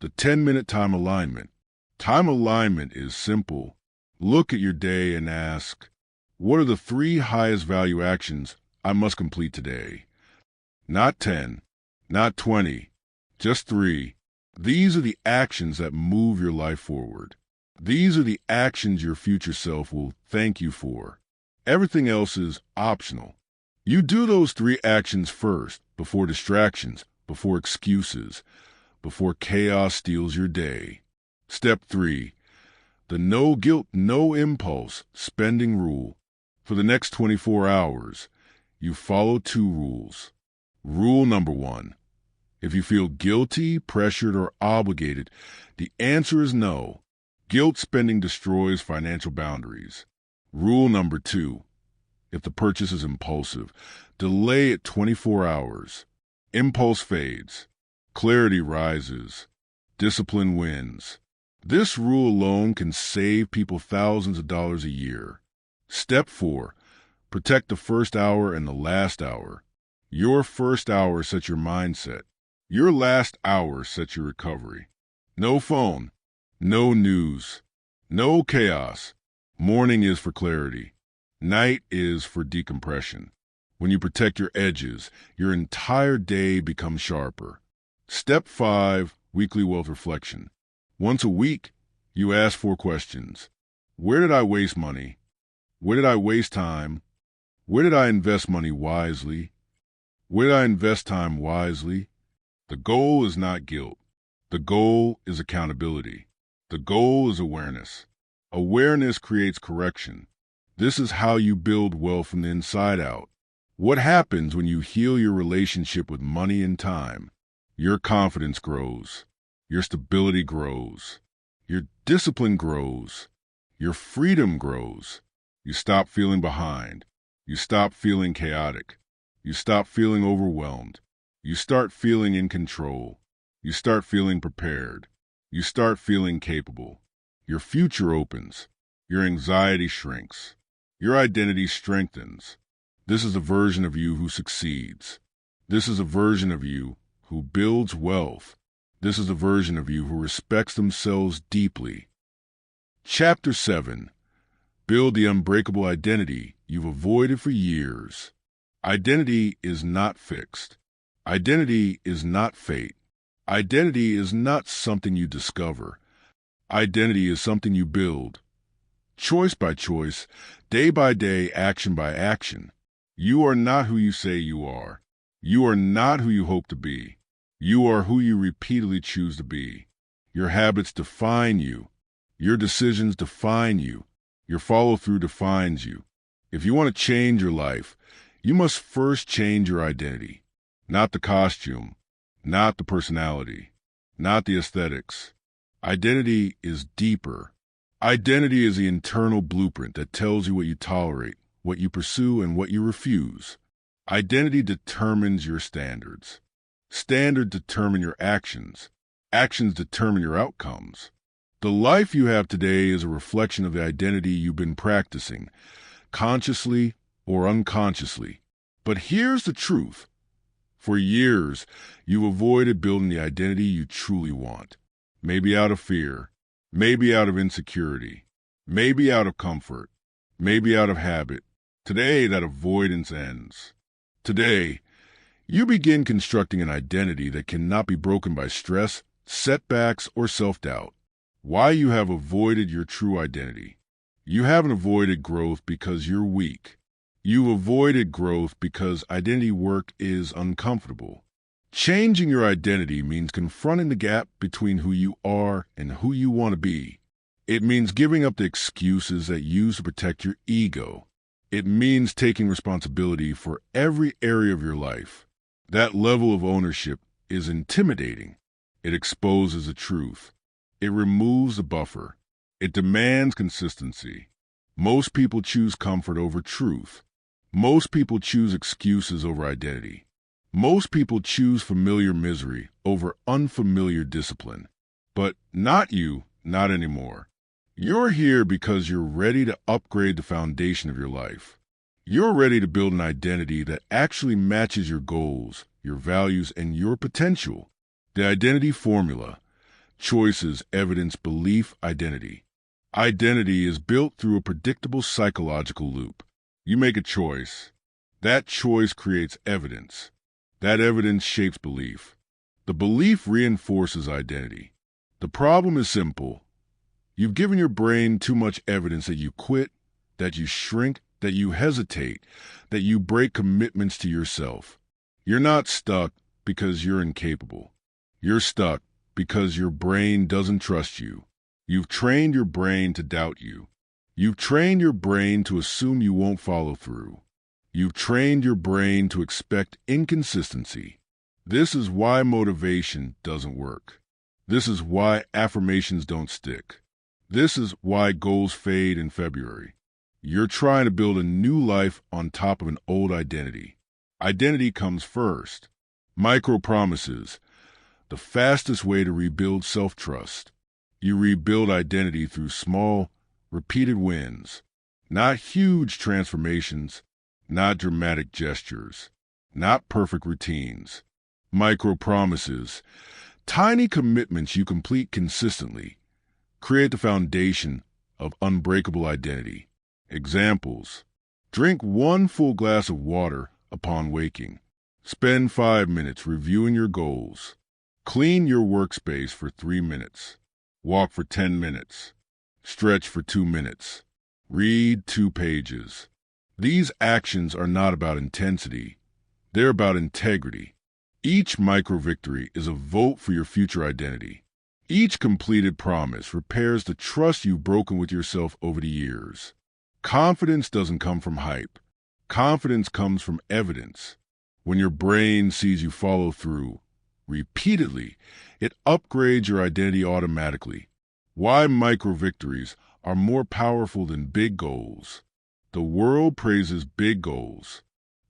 The 10-minute time alignment. Time alignment is simple. Look at your day and ask, what are the 3 highest value actions I must complete today? Not 10, not 20, just 3. These are the actions that move your life forward. These are the actions your future self will thank you for. Everything else is optional. You do those 3 actions first, before distractions, before excuses, before chaos steals your day. Step 3. The no guilt, no impulse spending rule. For the next 24 hours, you follow 2 rules. Rule number 1. If you feel guilty, pressured, or obligated, the answer is no. Guilt spending destroys financial boundaries. Rule number 2. If the purchase is impulsive, delay it 24 hours. Impulse fades. Clarity rises. Discipline wins. This rule alone can save people thousands of dollars a year. Step 4. Protect the first hour and the last hour. Your first hour sets your mindset. Your last hour sets your recovery. No phone. No news. No chaos. Morning is for clarity. Night is for decompression. When you protect your edges, your entire day becomes sharper. Step 5. Weekly wealth reflection. Once a week, you ask 4 questions. Where did I waste money? Where did I waste time? Where did I invest money wisely? Where did I invest time wisely? The goal is not guilt. The goal is accountability. The goal is awareness. Awareness creates correction. This is how you build wealth from the inside out. What happens when you heal your relationship with money and time? Your confidence grows. Your stability grows. Your discipline grows. Your freedom grows. You stop feeling behind. You stop feeling chaotic. You stop feeling overwhelmed. You start feeling in control. You start feeling prepared. You start feeling capable. Your future opens. Your anxiety shrinks. Your identity strengthens. This is a version of you who succeeds. This is a version of you who builds wealth. This is a version of you who respects themselves deeply. Chapter 7. Build the unbreakable identity you've avoided for years. Identity is not fixed. Identity is not fate. Identity is not something you discover. Identity is something you build. Choice by choice, day by day, action by action. You are not who you say you are. You are not who you hope to be. You are who you repeatedly choose to be. Your habits define you. Your decisions define you. Your follow-through defines you. If you want to change your life, you must first change your identity. Not the costume, not the personality, not the aesthetics. Identity is deeper. Identity is the internal blueprint that tells you what you tolerate, what you pursue, and what you refuse. Identity determines your standards. Standards determine your actions. Actions determine your outcomes. The life you have today is a reflection of the identity you've been practicing, consciously or unconsciously. But here's the truth. For years, you've avoided building the identity you truly want. Maybe out of fear, maybe out of insecurity, maybe out of comfort, maybe out of habit. Today, that avoidance ends. Today, you begin constructing an identity that cannot be broken by stress, setbacks, or self-doubt. Why you have avoided your true identity. You haven't avoided growth because you're weak. You've avoided growth because identity work is uncomfortable. Changing your identity means confronting the gap between who you are and who you want to be. It means giving up the excuses that you use to protect your ego. It means taking responsibility for every area of your life. That level of ownership is intimidating. It exposes the truth. It removes the buffer. It demands consistency. Most people choose comfort over truth. Most people choose excuses over identity. Most people choose familiar misery over unfamiliar discipline. But not you, not anymore. You're here because you're ready to upgrade the foundation of your life. You're ready to build an identity that actually matches your goals, your values, and your potential. The identity formula: choices, evidence, belief, identity. Identity is built through a predictable psychological loop. You make a choice. That choice creates evidence. That evidence shapes belief. The belief reinforces identity. The problem is simple. You've given your brain too much evidence that you quit, that you shrink, that you hesitate, that you break commitments to yourself. You're not stuck because you're incapable. You're stuck because your brain doesn't trust you. You've trained your brain to doubt you. You've trained your brain to assume you won't follow through. You've trained your brain to expect inconsistency. This is why motivation doesn't work. This is why affirmations don't stick. This is why goals fade in February. You're trying to build a new life on top of an old identity. Identity comes first. Micro promises: the fastest way to rebuild self-trust. You rebuild identity through small, repeated wins. Not huge transformations, not dramatic gestures, not perfect routines. Micro promises, tiny commitments you complete consistently, create the foundation of unbreakable identity. Examples: drink 1 full glass of water upon waking. Spend 5 minutes reviewing your goals. Clean your workspace for 3 minutes. Walk for 10 minutes. Stretch for 2 minutes. Read 2 pages. These actions are not about intensity. They're about integrity. Each micro-victory is a vote for your future identity. Each completed promise repairs the trust you've broken with yourself over the years. Confidence doesn't come from hype. Confidence comes from evidence. When your brain sees you follow through repeatedly, it upgrades your identity automatically. Why micro-victories are more powerful than big goals. The world praises big goals.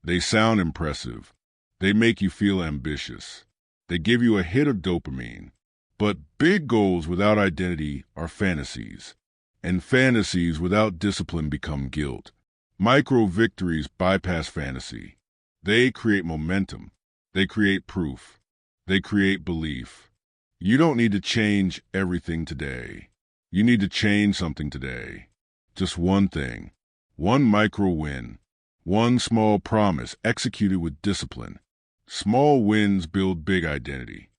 They sound impressive. They make you feel ambitious. They give you a hit of dopamine. But big goals without identity are fantasies. And fantasies without discipline become guilt. Micro-victories bypass fantasy. They create momentum. They create proof. They create belief. You don't need to change everything today. You need to change something today. Just one thing. One micro win. One small promise executed with discipline. Small wins build big identity.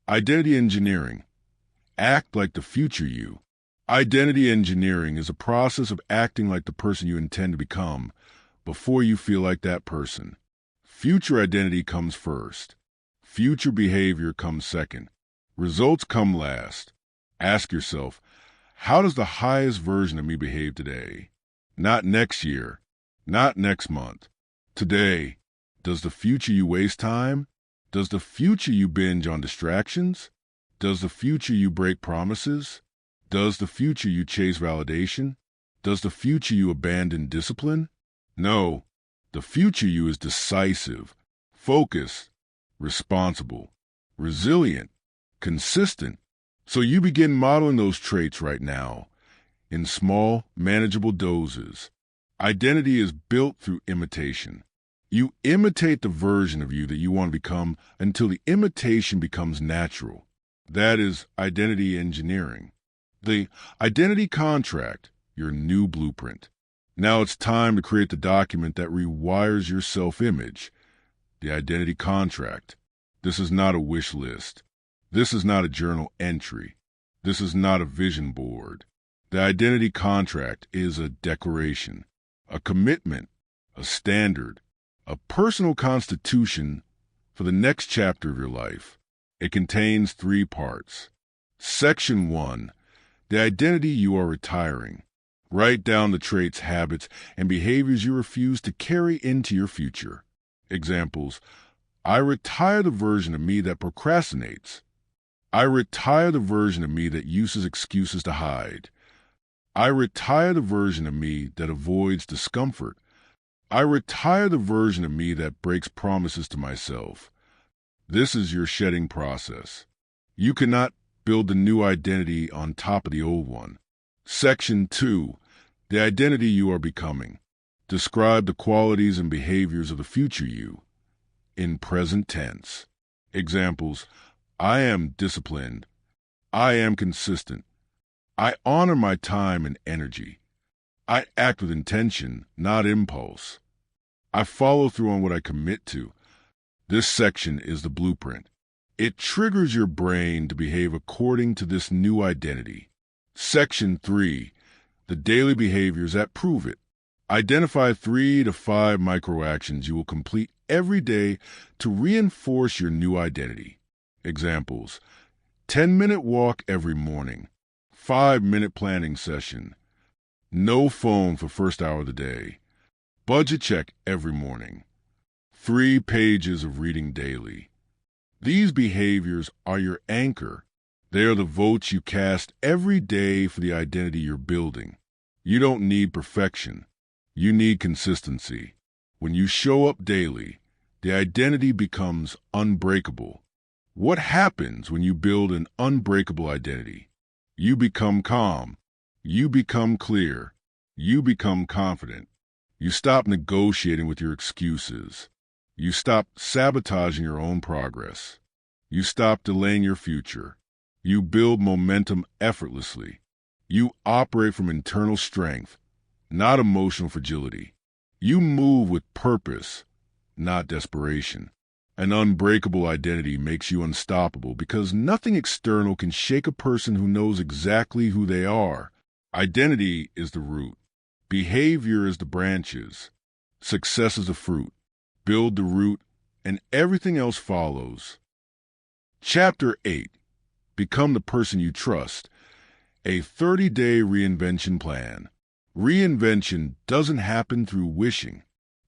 Identity engineering. Act like the future you. Identity engineering is a process of acting like the person you intend to become before you feel like that person. Future identity comes first. Future behavior comes second. Results come last. Ask yourself, how does the highest version of me behave today? Not next year. Not next month. Today. Does the future you waste time? Does the future you binge on distractions? Does the future you break promises? Does the future you chase validation? Does the future you abandon discipline? No. The future you is decisive, focused, responsible, resilient, consistent. So you begin modeling those traits right now, in small, manageable doses. Identity is built through imitation. You imitate the version of you that you want to become until the imitation becomes natural. That is identity engineering. The identity contract, your new blueprint. Now it's time to create the document that rewires your self-image. The identity contract. This is not a wish list. This is not a journal entry. This is not a vision board. The identity contract is a declaration, a commitment, a standard, a personal constitution for the next chapter of your life. It contains 3 parts. Section 1, the identity you are retiring. Write down the traits, habits, and behaviors you refuse to carry into your future. Examples: I retire the version of me that procrastinates. I retire the version of me that uses excuses to hide. I retire the version of me that avoids discomfort. I retire the version of me that breaks promises to myself. This is your shedding process. You cannot build the new identity on top of the old one. Section 2, the identity you are becoming. Describe the qualities and behaviors of the future you, in present tense. Examples: I am disciplined. I am consistent. I honor my time and energy. I act with intention, not impulse. I follow through on what I commit to. This section is the blueprint. It triggers your brain to behave according to this new identity. Section 3, the daily behaviors that prove it. Identify 3 to 5 microactions you will complete every day to reinforce your new identity. Examples: 10-minute walk every morning, 5-minute planning session, no phone for first hour of the day, budget check every morning, 3 pages of reading daily. These behaviors are your anchor. They are the votes you cast every day for the identity you're building. You don't need perfection. You need consistency. When you show up daily, the identity becomes unbreakable. What happens when you build an unbreakable identity? You become calm. You become clear. You become confident. You stop negotiating with your excuses. You stop sabotaging your own progress. You stop delaying your future. You build momentum effortlessly. You operate from internal strength, not emotional fragility. You move with purpose, not desperation. An unbreakable identity makes you unstoppable because nothing external can shake a person who knows exactly who they are. Identity is the root. Behavior is the branches. Success is the fruit. Build the root, and everything else follows. Chapter 8. Become the person you trust. A 30-day reinvention plan. Reinvention doesn't happen through wishing.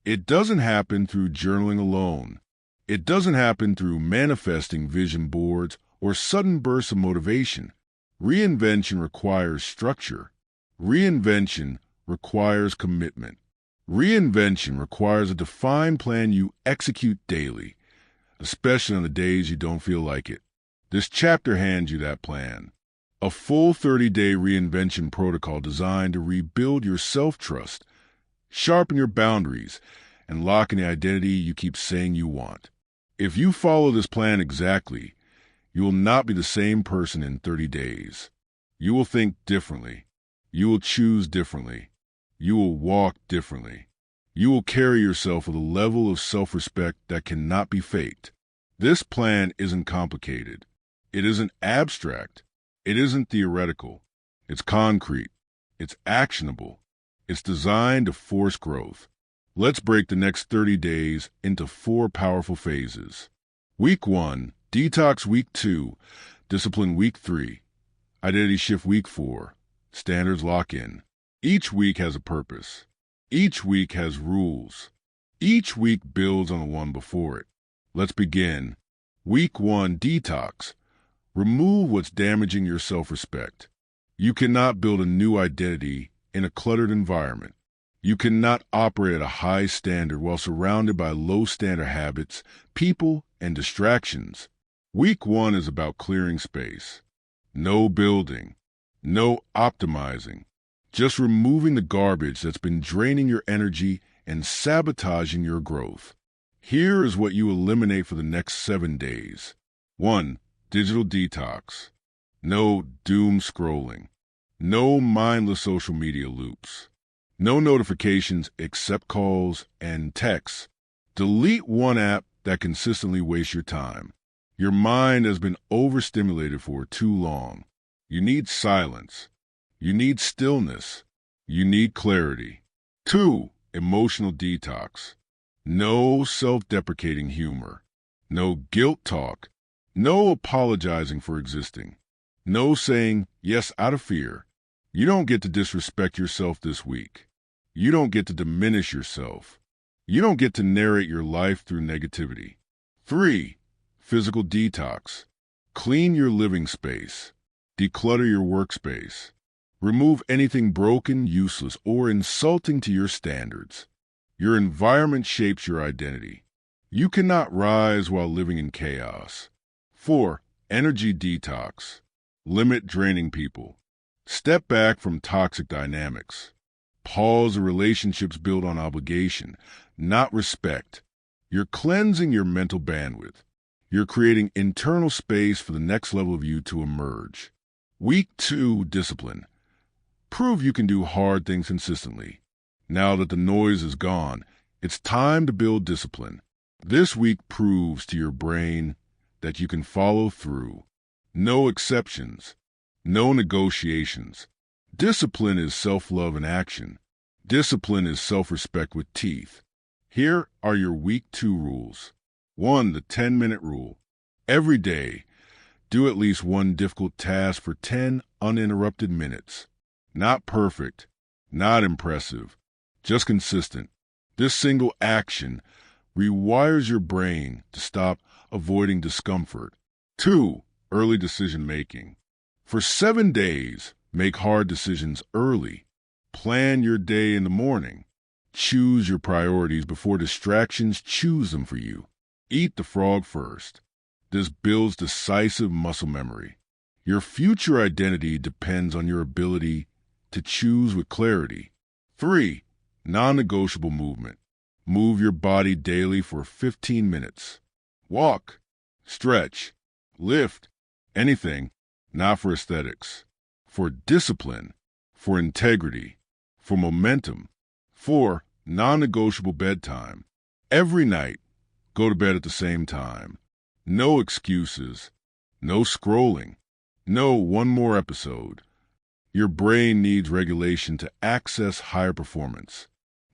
It doesn't happen through journaling alone. It doesn't happen through manifesting vision boards or sudden bursts of motivation. Reinvention requires structure. Reinvention requires commitment. Reinvention requires a defined plan you execute daily, especially on the days you don't feel like it. This chapter hands you that plan. A full 30-day reinvention protocol designed to rebuild your self-trust, sharpen your boundaries, and lock in the identity you keep saying you want. If you follow this plan exactly, you will not be the same person in 30 days. You will think differently. You will choose differently. You will walk differently. You will carry yourself with a level of self-respect that cannot be faked. This plan isn't complicated. It isn't abstract. It isn't theoretical. It's concrete. It's actionable. It's designed to force growth. Let's break the next 30 days into 4 powerful phases. Week 1, Detox Week 2, Discipline Week 3, Identity Shift Week 4, Standards Lock In. Each week has a purpose. Each week has rules. Each week builds on the one before it. Let's begin. Week 1, Detox. Remove what's damaging your self-respect. You cannot build a new identity in a cluttered environment. You cannot operate at a high standard while surrounded by low-standard habits, people, and distractions. Week 1 is about clearing space. No building. No optimizing. Just removing the garbage that's been draining your energy and sabotaging your growth. Here is what you eliminate for the next 7 days. 1. Digital detox. No doom scrolling. No mindless social media loops. No notifications except calls and texts. Delete one app that consistently wastes your time. Your mind has been overstimulated for too long. You need silence. You need stillness. You need clarity. 2. Emotional detox. No self-deprecating humor. No guilt talk. No apologizing for existing. No saying yes out of fear. You don't get to disrespect yourself this week. You don't get to diminish yourself. You don't get to narrate your life through negativity. 3. Physical detox. Clean your living space. Declutter your workspace. Remove anything broken, useless, or insulting to your standards. Your environment shapes your identity. You cannot rise while living in chaos. 4. Energy detox. Limit draining people. Step back from toxic dynamics. Pause the relationships built on obligation, not respect. You're cleansing your mental bandwidth. You're creating internal space for the next level of you to emerge. Week 2, discipline. Prove you can do hard things consistently. Now that the noise is gone, it's time to build discipline. This week proves to your brain that you can follow through. No exceptions. No negotiations. Discipline is self-love in action. Discipline is self-respect with teeth. Here are your week 2 rules. 1. The 10-minute rule. Every day, do at least one difficult task for 10 uninterrupted minutes. Not perfect, not impressive, just consistent. This single action rewires your brain to stop avoiding discomfort. 2. Early decision making. For 7 days, make hard decisions early. Plan your day in the morning. Choose your priorities before distractions choose them for you. Eat the frog first. This builds decisive muscle memory. Your future identity depends on your ability to choose with clarity. 3. Non-negotiable movement. Move your body daily for 15 minutes. Walk, stretch, lift, anything, not for aesthetics, for discipline, for integrity, for momentum. 4. Non-negotiable bedtime. Every night, go to bed at the same time. No excuses, no scrolling, no one more episode. Your brain needs regulation to access higher performance.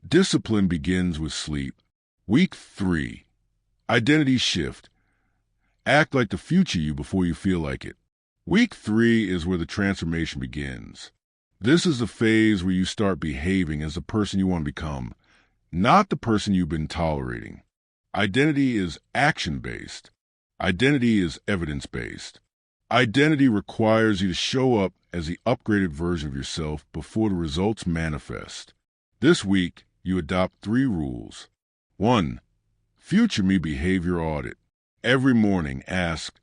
Discipline begins with sleep. Week 3. Identity shift. Act like the future you before you feel like it. Week 3 is where the transformation begins. This is the phase where you start behaving as the person you want to become, not the person you've been tolerating. Identity is action-based. Identity is evidence-based. Identity requires you to show up as the upgraded version of yourself before the results manifest. This week, you adopt 3 rules. 1. Future me behavior audit. Every morning, ask,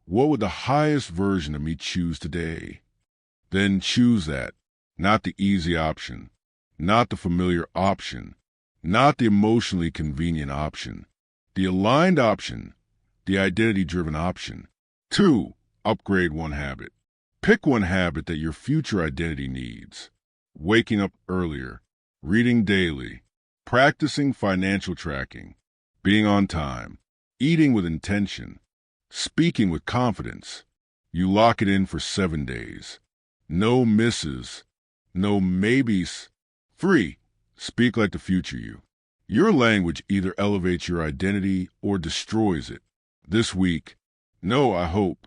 what would the highest version of me choose today? Then choose that, not the easy option, not the familiar option, not the emotionally convenient option, the aligned option, the identity-driven option. 2. Upgrade one habit. Pick one habit that your future identity needs. Waking up earlier, reading daily, practicing financial tracking, being on time, eating with intention, speaking with confidence. You lock it in for 7 days. No misses, no maybes. 3. Speak like the future you. Your language either elevates your identity or destroys it. This week, no, I hope.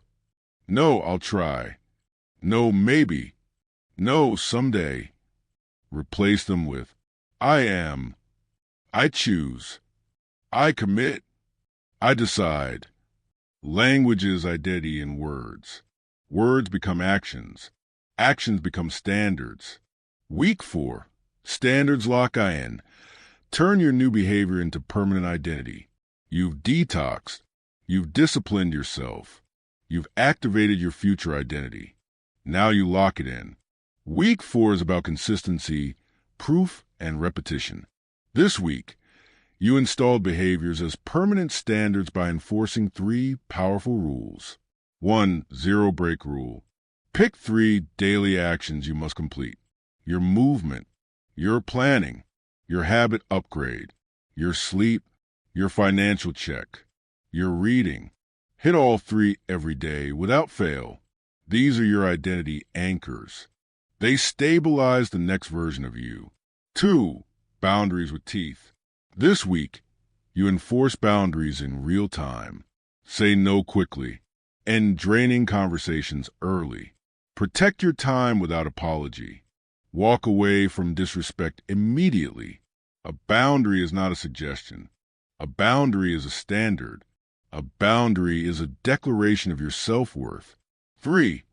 No, I'll try. No, maybe. No, someday. Replace them with, I am. I choose. I commit. I decide. Language is identity in words. Words become actions. Actions become standards. Week 4. Standards lock in. Turn your new behavior into permanent identity. You've detoxed. You've disciplined yourself. You've activated your future identity. Now you lock it in. Week 4 is about consistency, proof, and repetition. This week, you installed behaviors as permanent standards by enforcing 3 powerful rules. 1. Zero break rule. Pick 3 daily actions you must complete. Your movement, your planning, your habit upgrade, your sleep, your financial check, your reading. Hit all 3 every day without fail. These are your identity anchors. They stabilize the next version of you. 2. Boundaries with teeth. This week, You enforce boundaries in real time. Say no quickly. End draining conversations early. Protect your time without apology. Walk away from disrespect immediately. A boundary is not a suggestion. A boundary is a standard. A boundary is a declaration of your self-worth. 3.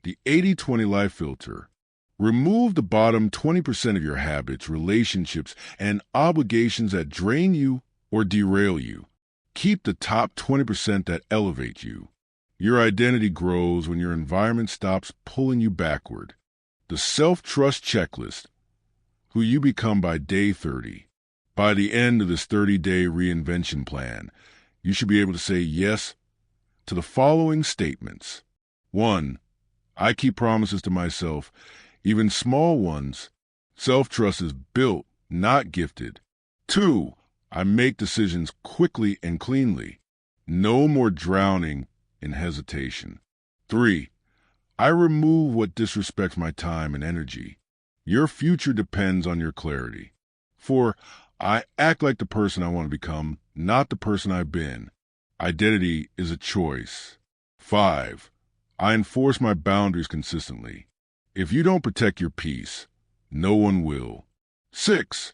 The 80-20 life filter. Remove the bottom 20% of your habits, relationships, and obligations that drain you or derail you. Keep the top 20% that elevate you. Your identity grows when your environment stops pulling you backward. The self-trust checklist. Who you become by day 30. By the end of this 30-day reinvention plan, you should be able to say yes to the following statements. 1. I keep promises to myself, even small ones. Self-trust is built, not gifted. 2. I make decisions quickly and cleanly. No more drowning in hesitation. 3. I remove what disrespects my time and energy. Your future depends on your clarity. 4. I act like the person I want to become, not the person I've been. Identity is a choice. 5. I enforce my boundaries consistently. If you don't protect your peace, no one will. 6.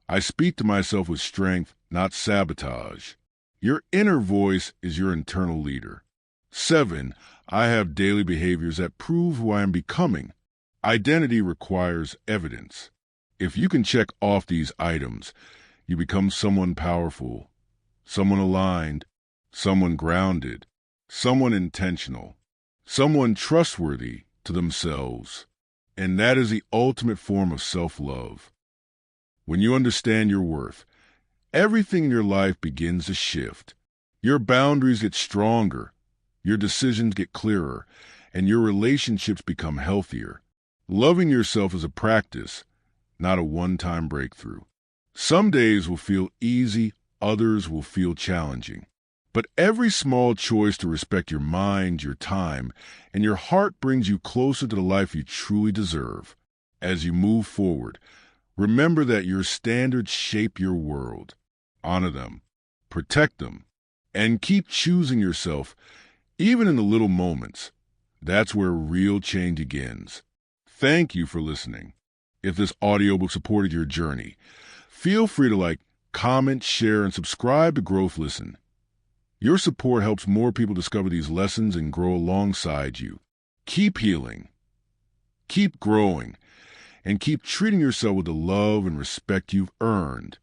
I speak to myself with strength, not sabotage. Your inner voice is your internal leader. 7. I have daily behaviors that prove who I am becoming. Identity requires evidence. If you can check off these items, you become someone powerful, someone aligned, someone grounded, someone intentional, someone trustworthy to themselves. And that is the ultimate form of self-love. When you understand your worth, everything in your life begins to shift. Your boundaries get stronger, your decisions get clearer, and your relationships become healthier. Loving yourself is a practice, not a one-time breakthrough. Some days will feel easy, others will feel challenging. But every small choice to respect your mind, your time, and your heart brings you closer to the life you truly deserve. As you move forward, remember that your standards shape your world. Honor them, protect them, and keep choosing yourself, even in the little moments. That's where real change begins. Thank you for listening. If this audiobook supported your journey, feel free to comment, share, and subscribe to Growth Listen. Your support helps more people discover these lessons and grow alongside you. Keep healing, keep growing, and keep treating yourself with the love and respect you've earned.